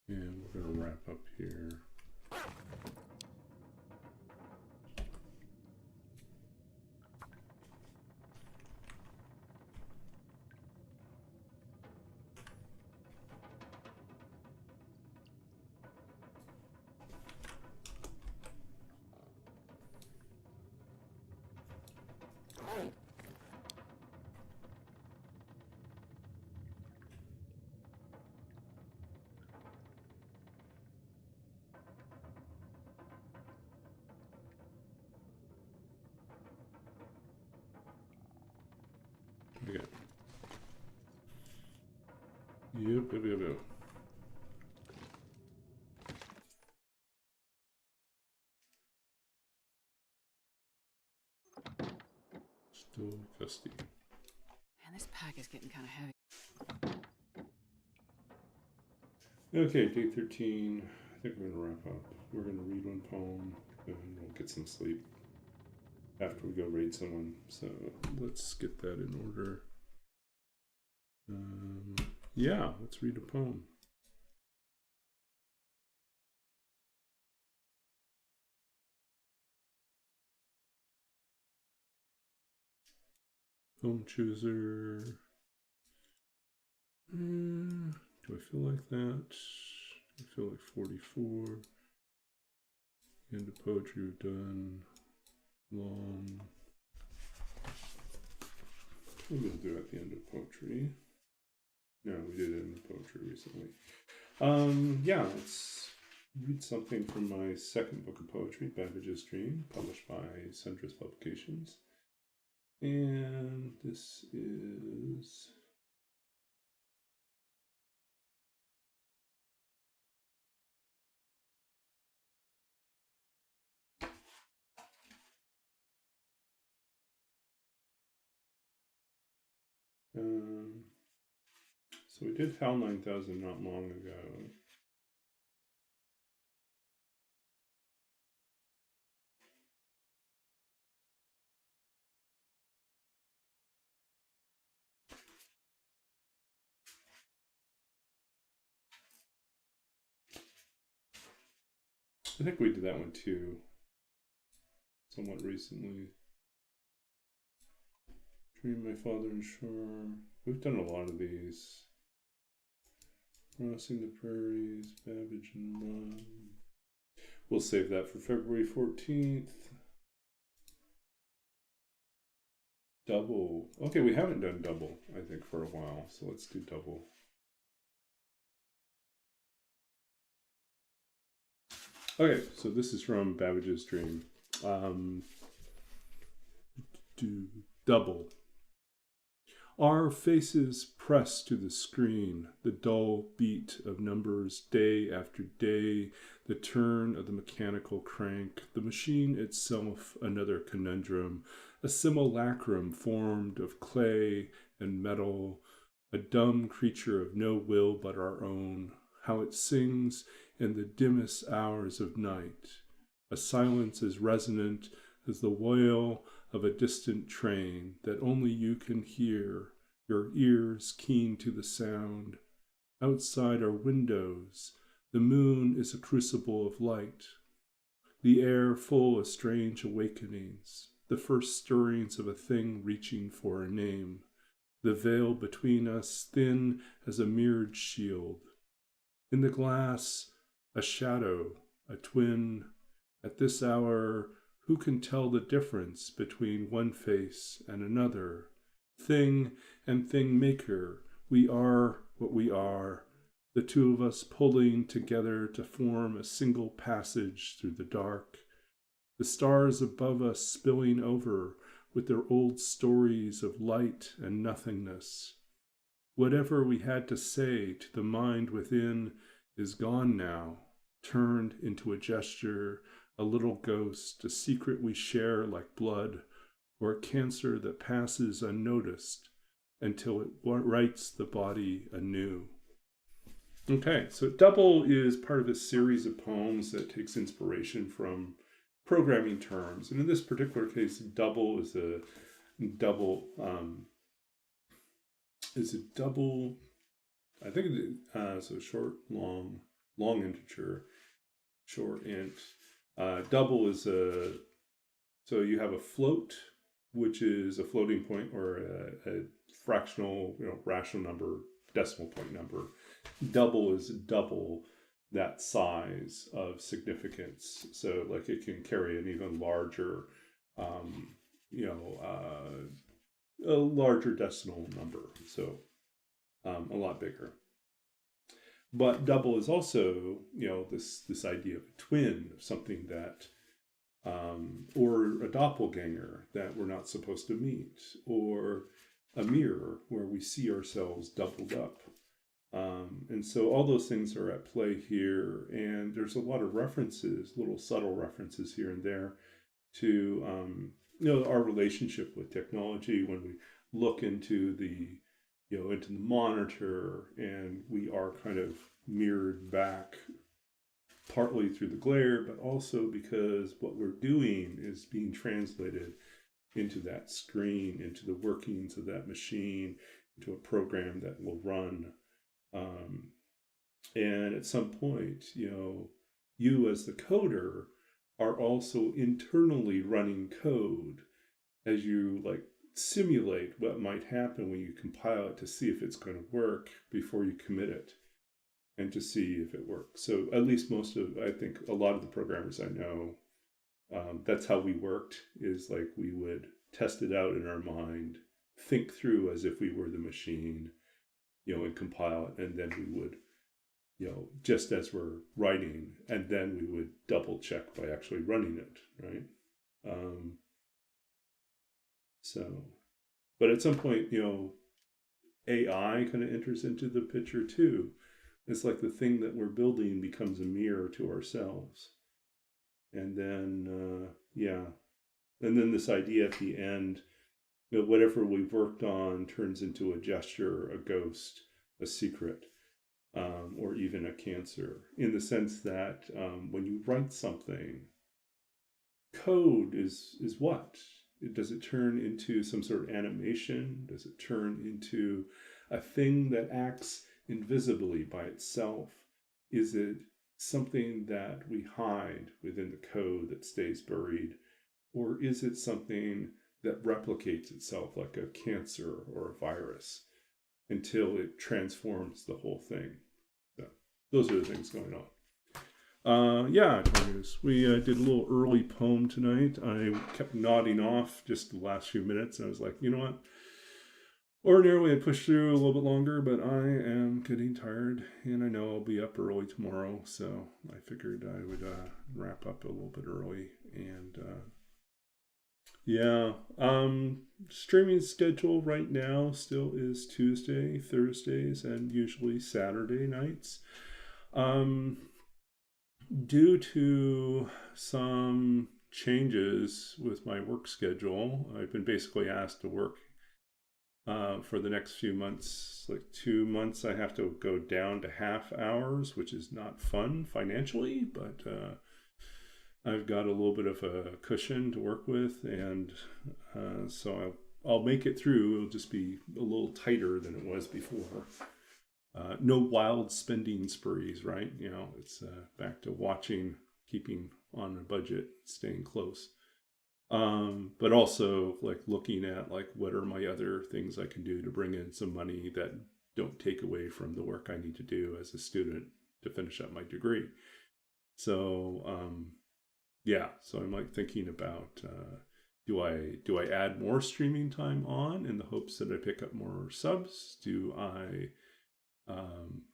And we're gonna wrap up here. Okay. Yep. Still gusty. Man, this pack is getting kind of heavy. Okay, day 13. I think we're gonna wrap up. We're gonna read one poem. and we'll get some sleep after we go raid someone. So let's get that in order. Yeah, let's read a poem. Poem chooser. Do I feel like that? I feel like 44. End of poetry we've done. Long. Maybe we'll do it at the end of poetry. No, we did end of poetry recently. Yeah, let's read something from my second book of poetry, Babbage's Dream, published by Suntress Publications. And this is so we did HAL 9000 not long ago. I think we did that one too, somewhat recently. Dream My Father and Shore. We've done a lot of these. Crossing the Prairies, Babbage and Love. We'll save that for February 14th. Double. Okay, we haven't done double, I think, for a while, so let's do double. Okay, so this is from Babbage's Dream. Do double. Our faces press to the screen, the dull beat of numbers day after day, the turn of the mechanical crank, the machine itself another conundrum, a simulacrum formed of clay and metal, a dumb creature of no will but our own, how it sings in the dimmest hours of night, a silence as resonant as the wail of a distant train that only you can hear, your ears keen to the sound. Outside our windows, the moon is a crucible of light, the air full of strange awakenings, the first stirrings of a thing reaching for a name, the veil between us thin as a mirrored shield. In the glass, a shadow, a twin. At this hour, who can tell the difference between one face and another? Thing and thing maker, we are what we are, the two of us pulling together to form a single passage through the dark. The stars above us spilling over with their old stories of light and nothingness. Whatever we had to say to the mind within is gone now, turned into a gesture, a little ghost, a secret we share like blood, or a cancer that passes unnoticed until it writes the body anew. Okay, so Double is part of a series of poems that takes inspiration from programming terms. And in this particular case, double is a double, I think it is, so short, long integer, short int. Double is so you have a float, which is a floating point or a fractional, rational number, decimal point number. Double is double that size of significance. So like it can carry an even larger, a larger decimal number. So a lot bigger. But double is also, this idea of a twin, of something that, or a doppelganger that we're not supposed to meet, or a mirror where we see ourselves doubled up. And so all those things are at play here, and there's a lot of references, little subtle references here and there to, our relationship with technology when we look into the into the monitor, and we are kind of mirrored back partly through the glare, but also because what we're doing is being translated into that screen, into the workings of that machine, into a program that will run. And at some point, you as the coder are also internally running code as you like simulate what might happen when you compile it to see if it's going to work before you commit it and to see if it works. So at least I think a lot of the programmers I know, that's how we worked, is like we would test it out in our mind, think through as if we were the machine, and compile it, and then we would, just as we're writing, and then we would double check by actually running it, right? But at some point, AI kind of enters into the picture too. It's like the thing that we're building becomes a mirror to ourselves. And then, and then this idea at the end, whatever we've worked on turns into a gesture, a ghost, a secret, or even a cancer, in the sense that when you write something, code is what? Does it turn into some sort of animation? Does it turn into a thing that acts invisibly by itself? Is it something that we hide within the code that stays buried? Or is it something that replicates itself like a cancer or a virus until it transforms the whole thing? So those are the things going on. Tigers. We did a little early poem tonight. I kept nodding off just the last few minutes. I was like, you know what? Ordinarily I'd push through a little bit longer, but I am getting tired, and I know I'll be up early tomorrow, so I figured I would wrap up a little bit early. And streaming schedule right now still is Tuesday, Thursdays, and usually Saturday nights. Due to some changes with my work schedule, I've been basically asked to work for the next few months, like 2 months. I have to go down to half hours, which is not fun financially, but I've got a little bit of a cushion to work with, and so I'll make it through. It'll just be a little tighter than it was before. No wild spending sprees, right? It's back to watching, keeping on a budget, staying close. But also like looking at like what are my other things I can do to bring in some money that don't take away from the work I need to do as a student to finish up my degree. So so I'm like thinking about do I add more streaming time on in the hopes that I pick up more subs? Do I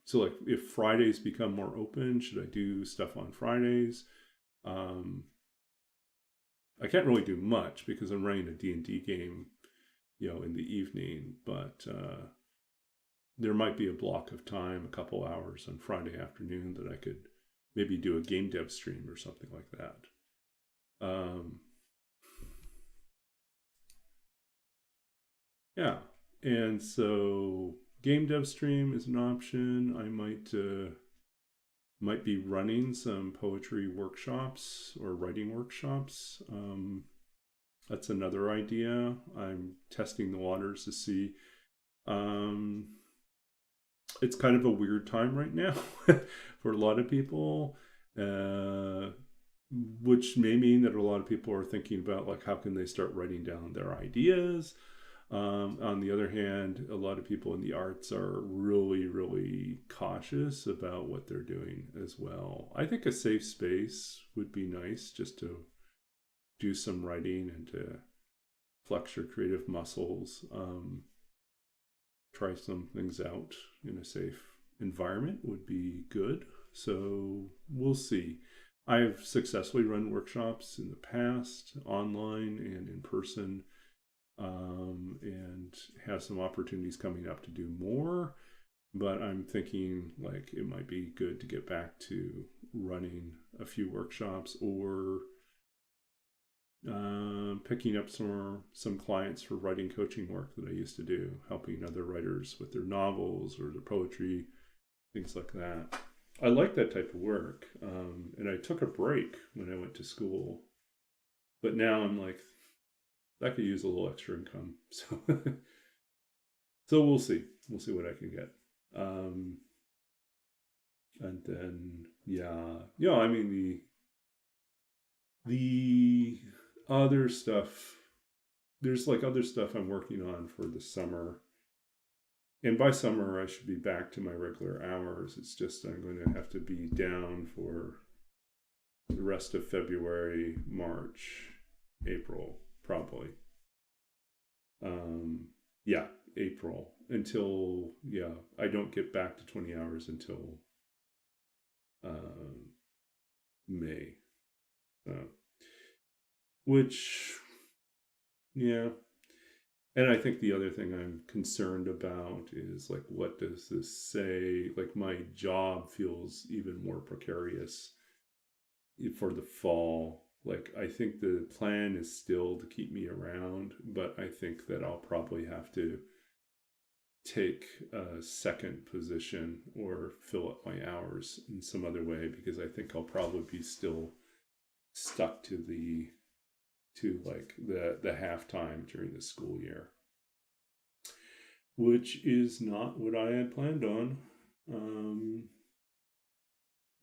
so like if Fridays become more open, should I do stuff on Fridays? I can't really do much because I'm running a D&D game, in the evening, but there might be a block of time, a couple hours on Friday afternoon that I could maybe do a game dev stream or something like that. And so game dev stream is an option. I might be running some poetry workshops or writing workshops. That's another idea. I'm testing the waters to see. It's kind of a weird time right now for a lot of people, which may mean that a lot of people are thinking about like how can they start writing down their ideas. On the other hand, a lot of people in the arts are really, really cautious about what they're doing as well. I think a safe space would be nice, just to do some writing and to flex your creative muscles. Try some things out in a safe environment would be good. So we'll see. I've successfully run workshops in the past, online and in person. And have some opportunities coming up to do more, but I'm thinking like it might be good to get back to running a few workshops or picking up some clients for writing coaching work that I used to do, helping other writers with their novels or their poetry, things like that. I like that type of work. And I took a break when I went to school, but now I'm like, I could use a little extra income. So, so we'll see. We'll see what I can get. And then, yeah, I mean, the other stuff, there's like other stuff I'm working on for the summer. And by summer, I should be back to my regular hours. It's just I'm going to have to be down for the rest of February, March, April, probably. Yeah, April until, I don't get back to 20 hours until May. Which, yeah. And I think the other thing I'm concerned about is like, what does this say? Like, my job feels even more precarious for the fall. Like, I think the plan is still to keep me around, but I think that I'll probably have to take a second position or fill up my hours in some other way, because I think I'll probably be still stuck to like the halftime during the school year, which is not what I had planned on.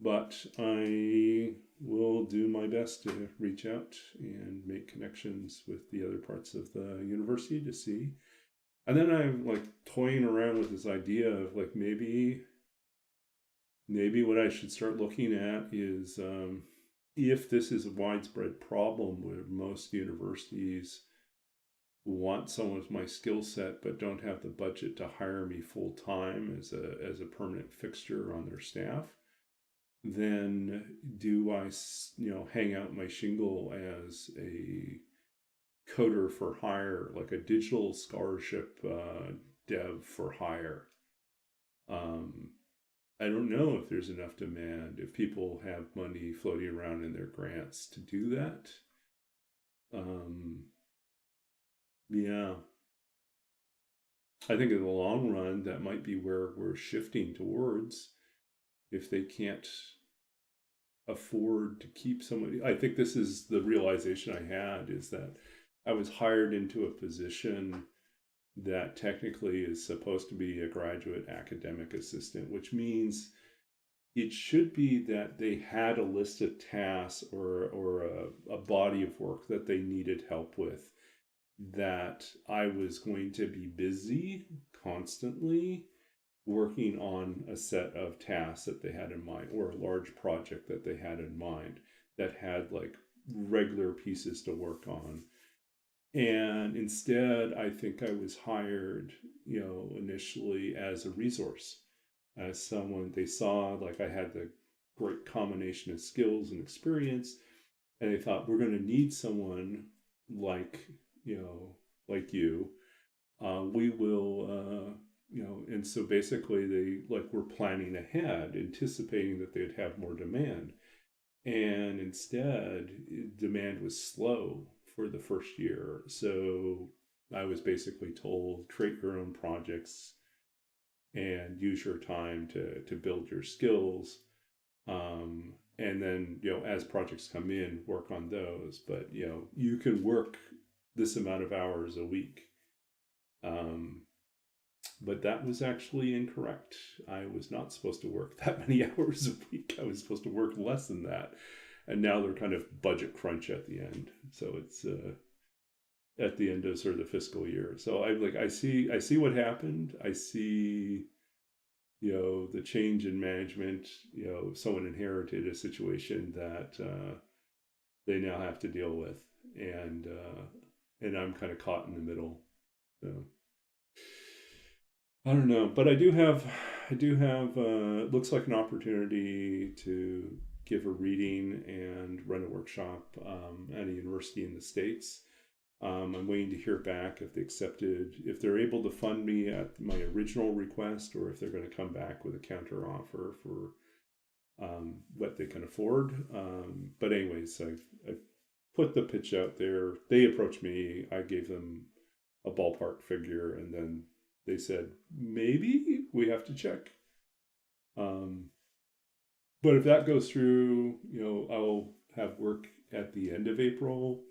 But I will do my best to reach out and make connections with the other parts of the university to see. And then I'm like toying around with this idea of like, maybe what I should start looking at is, if this is a widespread problem where most universities want someone with my skill set but don't have the budget to hire me full time as a permanent fixture on their staff, then do I, hang out my shingle as a coder for hire, like a digital scholarship dev for hire? I don't know if there's enough demand, if people have money floating around in their grants to do that. Yeah. I think in the long run, that might be where we're shifting towards, if they can't afford to keep somebody. I think this is the realization I had, is that I was hired into a position that technically is supposed to be a graduate academic assistant, which means it should be that they had a list of tasks or a body of work that they needed help with, that I was going to be busy constantly working on a set of tasks that they had in mind, or a large project that they had in mind that had like regular pieces to work on. And instead, I think I was hired, initially as a resource, as someone they saw like I had the great combination of skills and experience, and they thought, we're going to need someone like, like you. We will, and so basically they like were planning ahead, anticipating that they'd have more demand. And instead, demand was slow for the first year. So I was basically told, create your own projects and use your time to build your skills. And then, as projects come in, work on those. But, you can work this amount of hours a week. But that was actually incorrect. I was not supposed to work that many hours a week. I was supposed to work less than that. And now they're kind of budget crunch at the end. So it's at the end of sort of the fiscal year. So I see what happened. I see, the change in management. Someone inherited a situation that they now have to deal with, and I'm kind of caught in the middle. So I don't know, but I do have looks like an opportunity to give a reading and run a workshop at a university in the States. I'm waiting to hear back if they're able to fund me at my original request, or if they're going to come back with a counter offer for what they can afford. But anyways, I've put the pitch out there. They approached me. I gave them a ballpark figure, and then they said, maybe we have to check. But if that goes through, I'll have work at the end of April,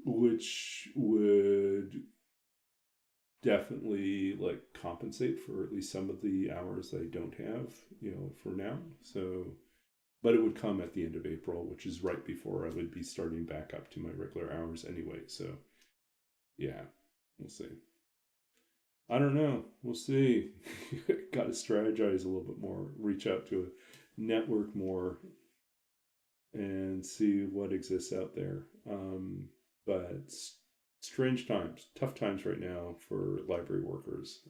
which would definitely like compensate for at least some of the hours I don't have, for now. So, but it would come at the end of April, which is right before I would be starting back up to my regular hours anyway. So, yeah, we'll see. I don't know. We'll see. Got to strategize a little bit more, reach out to a network more, and see what exists out there. But strange times, tough times right now for library workers.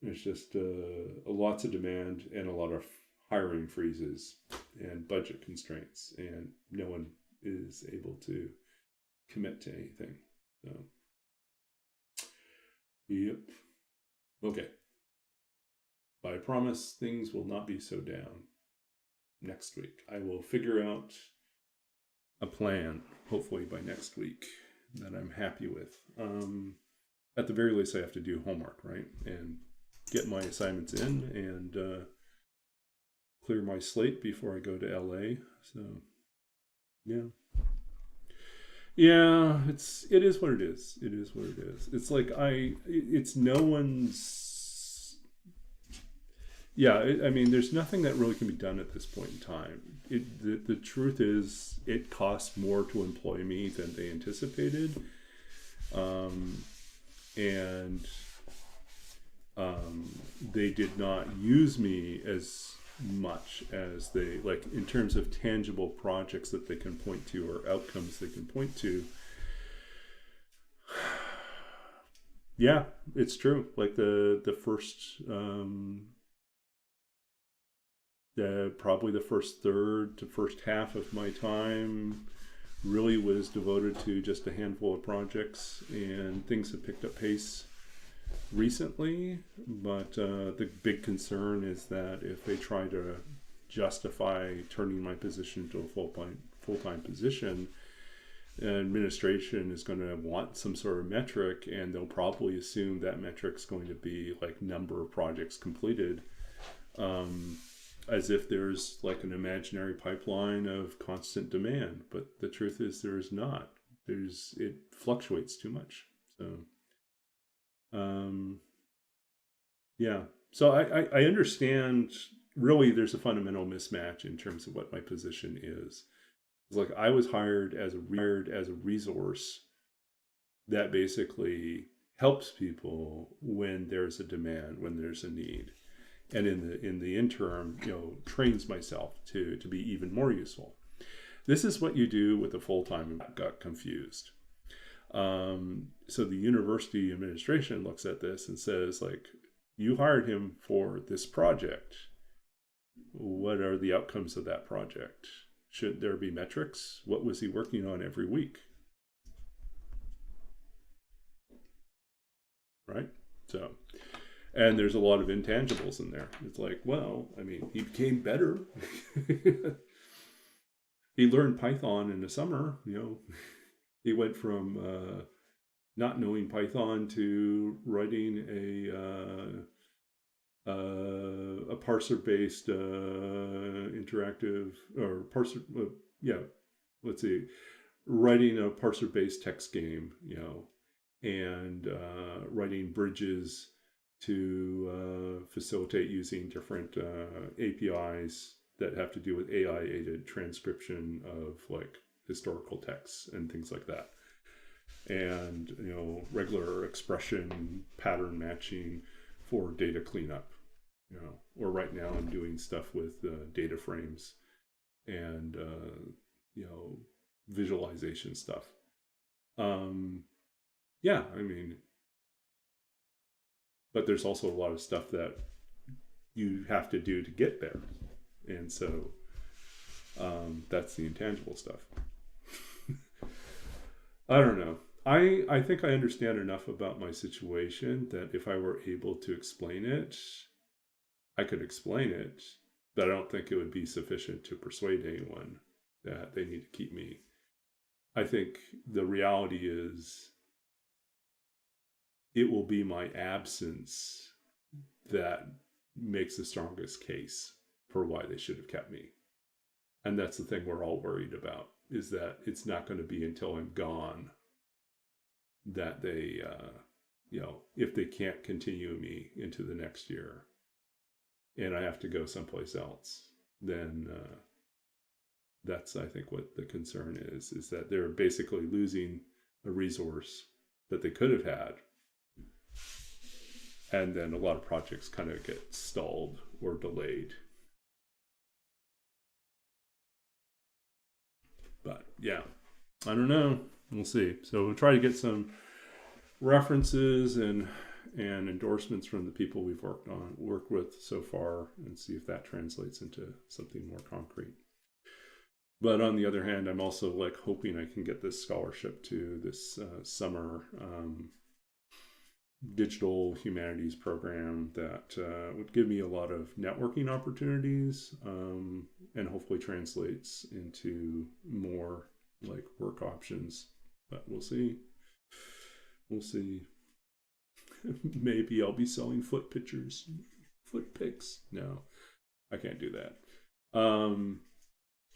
There's just lots of demand and a lot of hiring freezes and budget constraints, and no one is able to commit to anything. So, yep. Okay. But I promise things will not be so down next week. I will figure out a plan, hopefully by next week, that I'm happy with. At the very least, I have to do homework, right? And get my assignments in and clear my slate before I go to LA. So, yeah. Yeah, it is what it is. It is what it is. It's like it's no one's. Yeah, I mean, there's nothing that really can be done at this point in time. The truth is, it costs more to employ me than they anticipated, and they did not use me as much as they like in terms of tangible projects that they can point to or outcomes they can point to. Yeah, it's true. Like the first probably the first third to first half of my time really was devoted to just a handful of projects, and things have picked up pace recently. But the big concern is that if they try to justify turning my position to a full-time position, administration is going to want some sort of metric, and they'll probably assume that metric's going to be like number of projects completed, as if there's like an imaginary pipeline of constant demand. But the truth is there is not. It fluctuates too much. So yeah, so I understand. Really, there's a fundamental mismatch in terms of what my position is. It's like I was hired as a resource that basically helps people when there's a demand, when there's a need, and in the interim, trains myself to be even more useful. This is what you do with a full-time. Got confused. So the university administration looks at this and says, like, you hired him for this project. What are the outcomes of that project? Should there be metrics? What was he working on every week? Right? So, and there's a lot of intangibles in there. It's like, well, I mean, he became better. He learned Python in the summer, He went from not knowing Python to writing a parser-based interactive or parser. Let's see, writing a parser-based text game, and writing bridges to facilitate using different APIs that have to do with AI-aided transcription of like historical texts and things like that. And, regular expression pattern matching for data cleanup, or right now I'm doing stuff with data frames and, visualization stuff. Yeah, I mean, but there's also a lot of stuff that you have to do to get there. And so that's the intangible stuff. I don't know. I think I understand enough about my situation that if I were able to explain it, I could explain it, but I don't think it would be sufficient to persuade anyone that they need to keep me. I think the reality is it will be my absence that makes the strongest case. for why they should have kept me. And that's the thing we're all worried about, is that it's not going to be until I'm gone that they, if they can't continue me into the next year and I have to go someplace else, then that's, I think, what the concern is that they're basically losing a resource that they could have had. And then a lot of projects kind of get stalled or delayed. But yeah, I don't know. We'll see. So we'll try to get some references and endorsements from the people we've worked with so far, and see if that translates into something more concrete. But on the other hand, I'm also like hoping I can get this scholarship to this summer digital humanities program that would give me a lot of networking opportunities, and hopefully translates into more like work options. But we'll see. Maybe I'll be selling foot pictures, foot pics. No, I can't do that.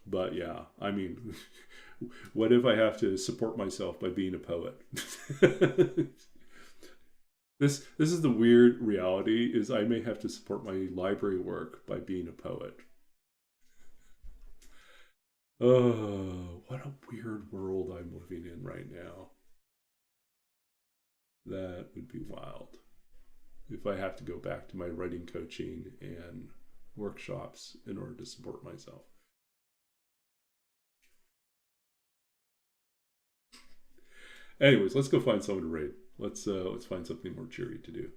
But yeah, I mean, what if I have to support myself by being a poet? This is the weird reality, is I may have to support my library work by being a poet. Oh, what a weird world I'm living in right now. That would be wild if I have to go back to my writing coaching and workshops in order to support myself. Anyways, let's go find someone to raid. Let's find something more cheery to do.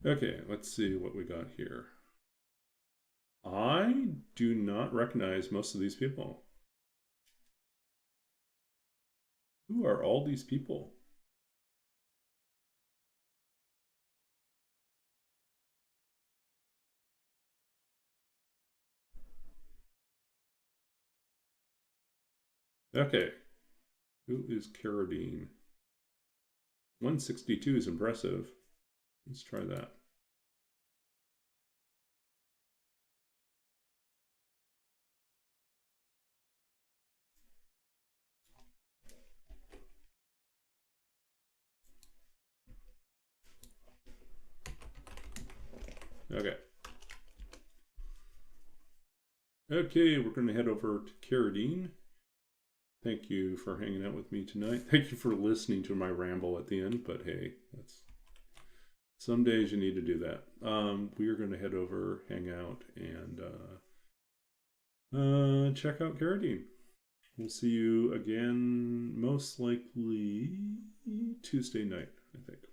Okay, let's see what we got here. I do not recognize most of these people. Who are all these people? Okay. Who is Carradine? 162 is impressive. Let's try that. Okay. Okay, we're going to head over to Carradine. Thank you for hanging out with me tonight. Thank you for listening to my ramble at the end, but hey, that's some days you need to do that. We are going to head over, hang out, and check out Carradine. We'll see you again, most likely Tuesday night, I think.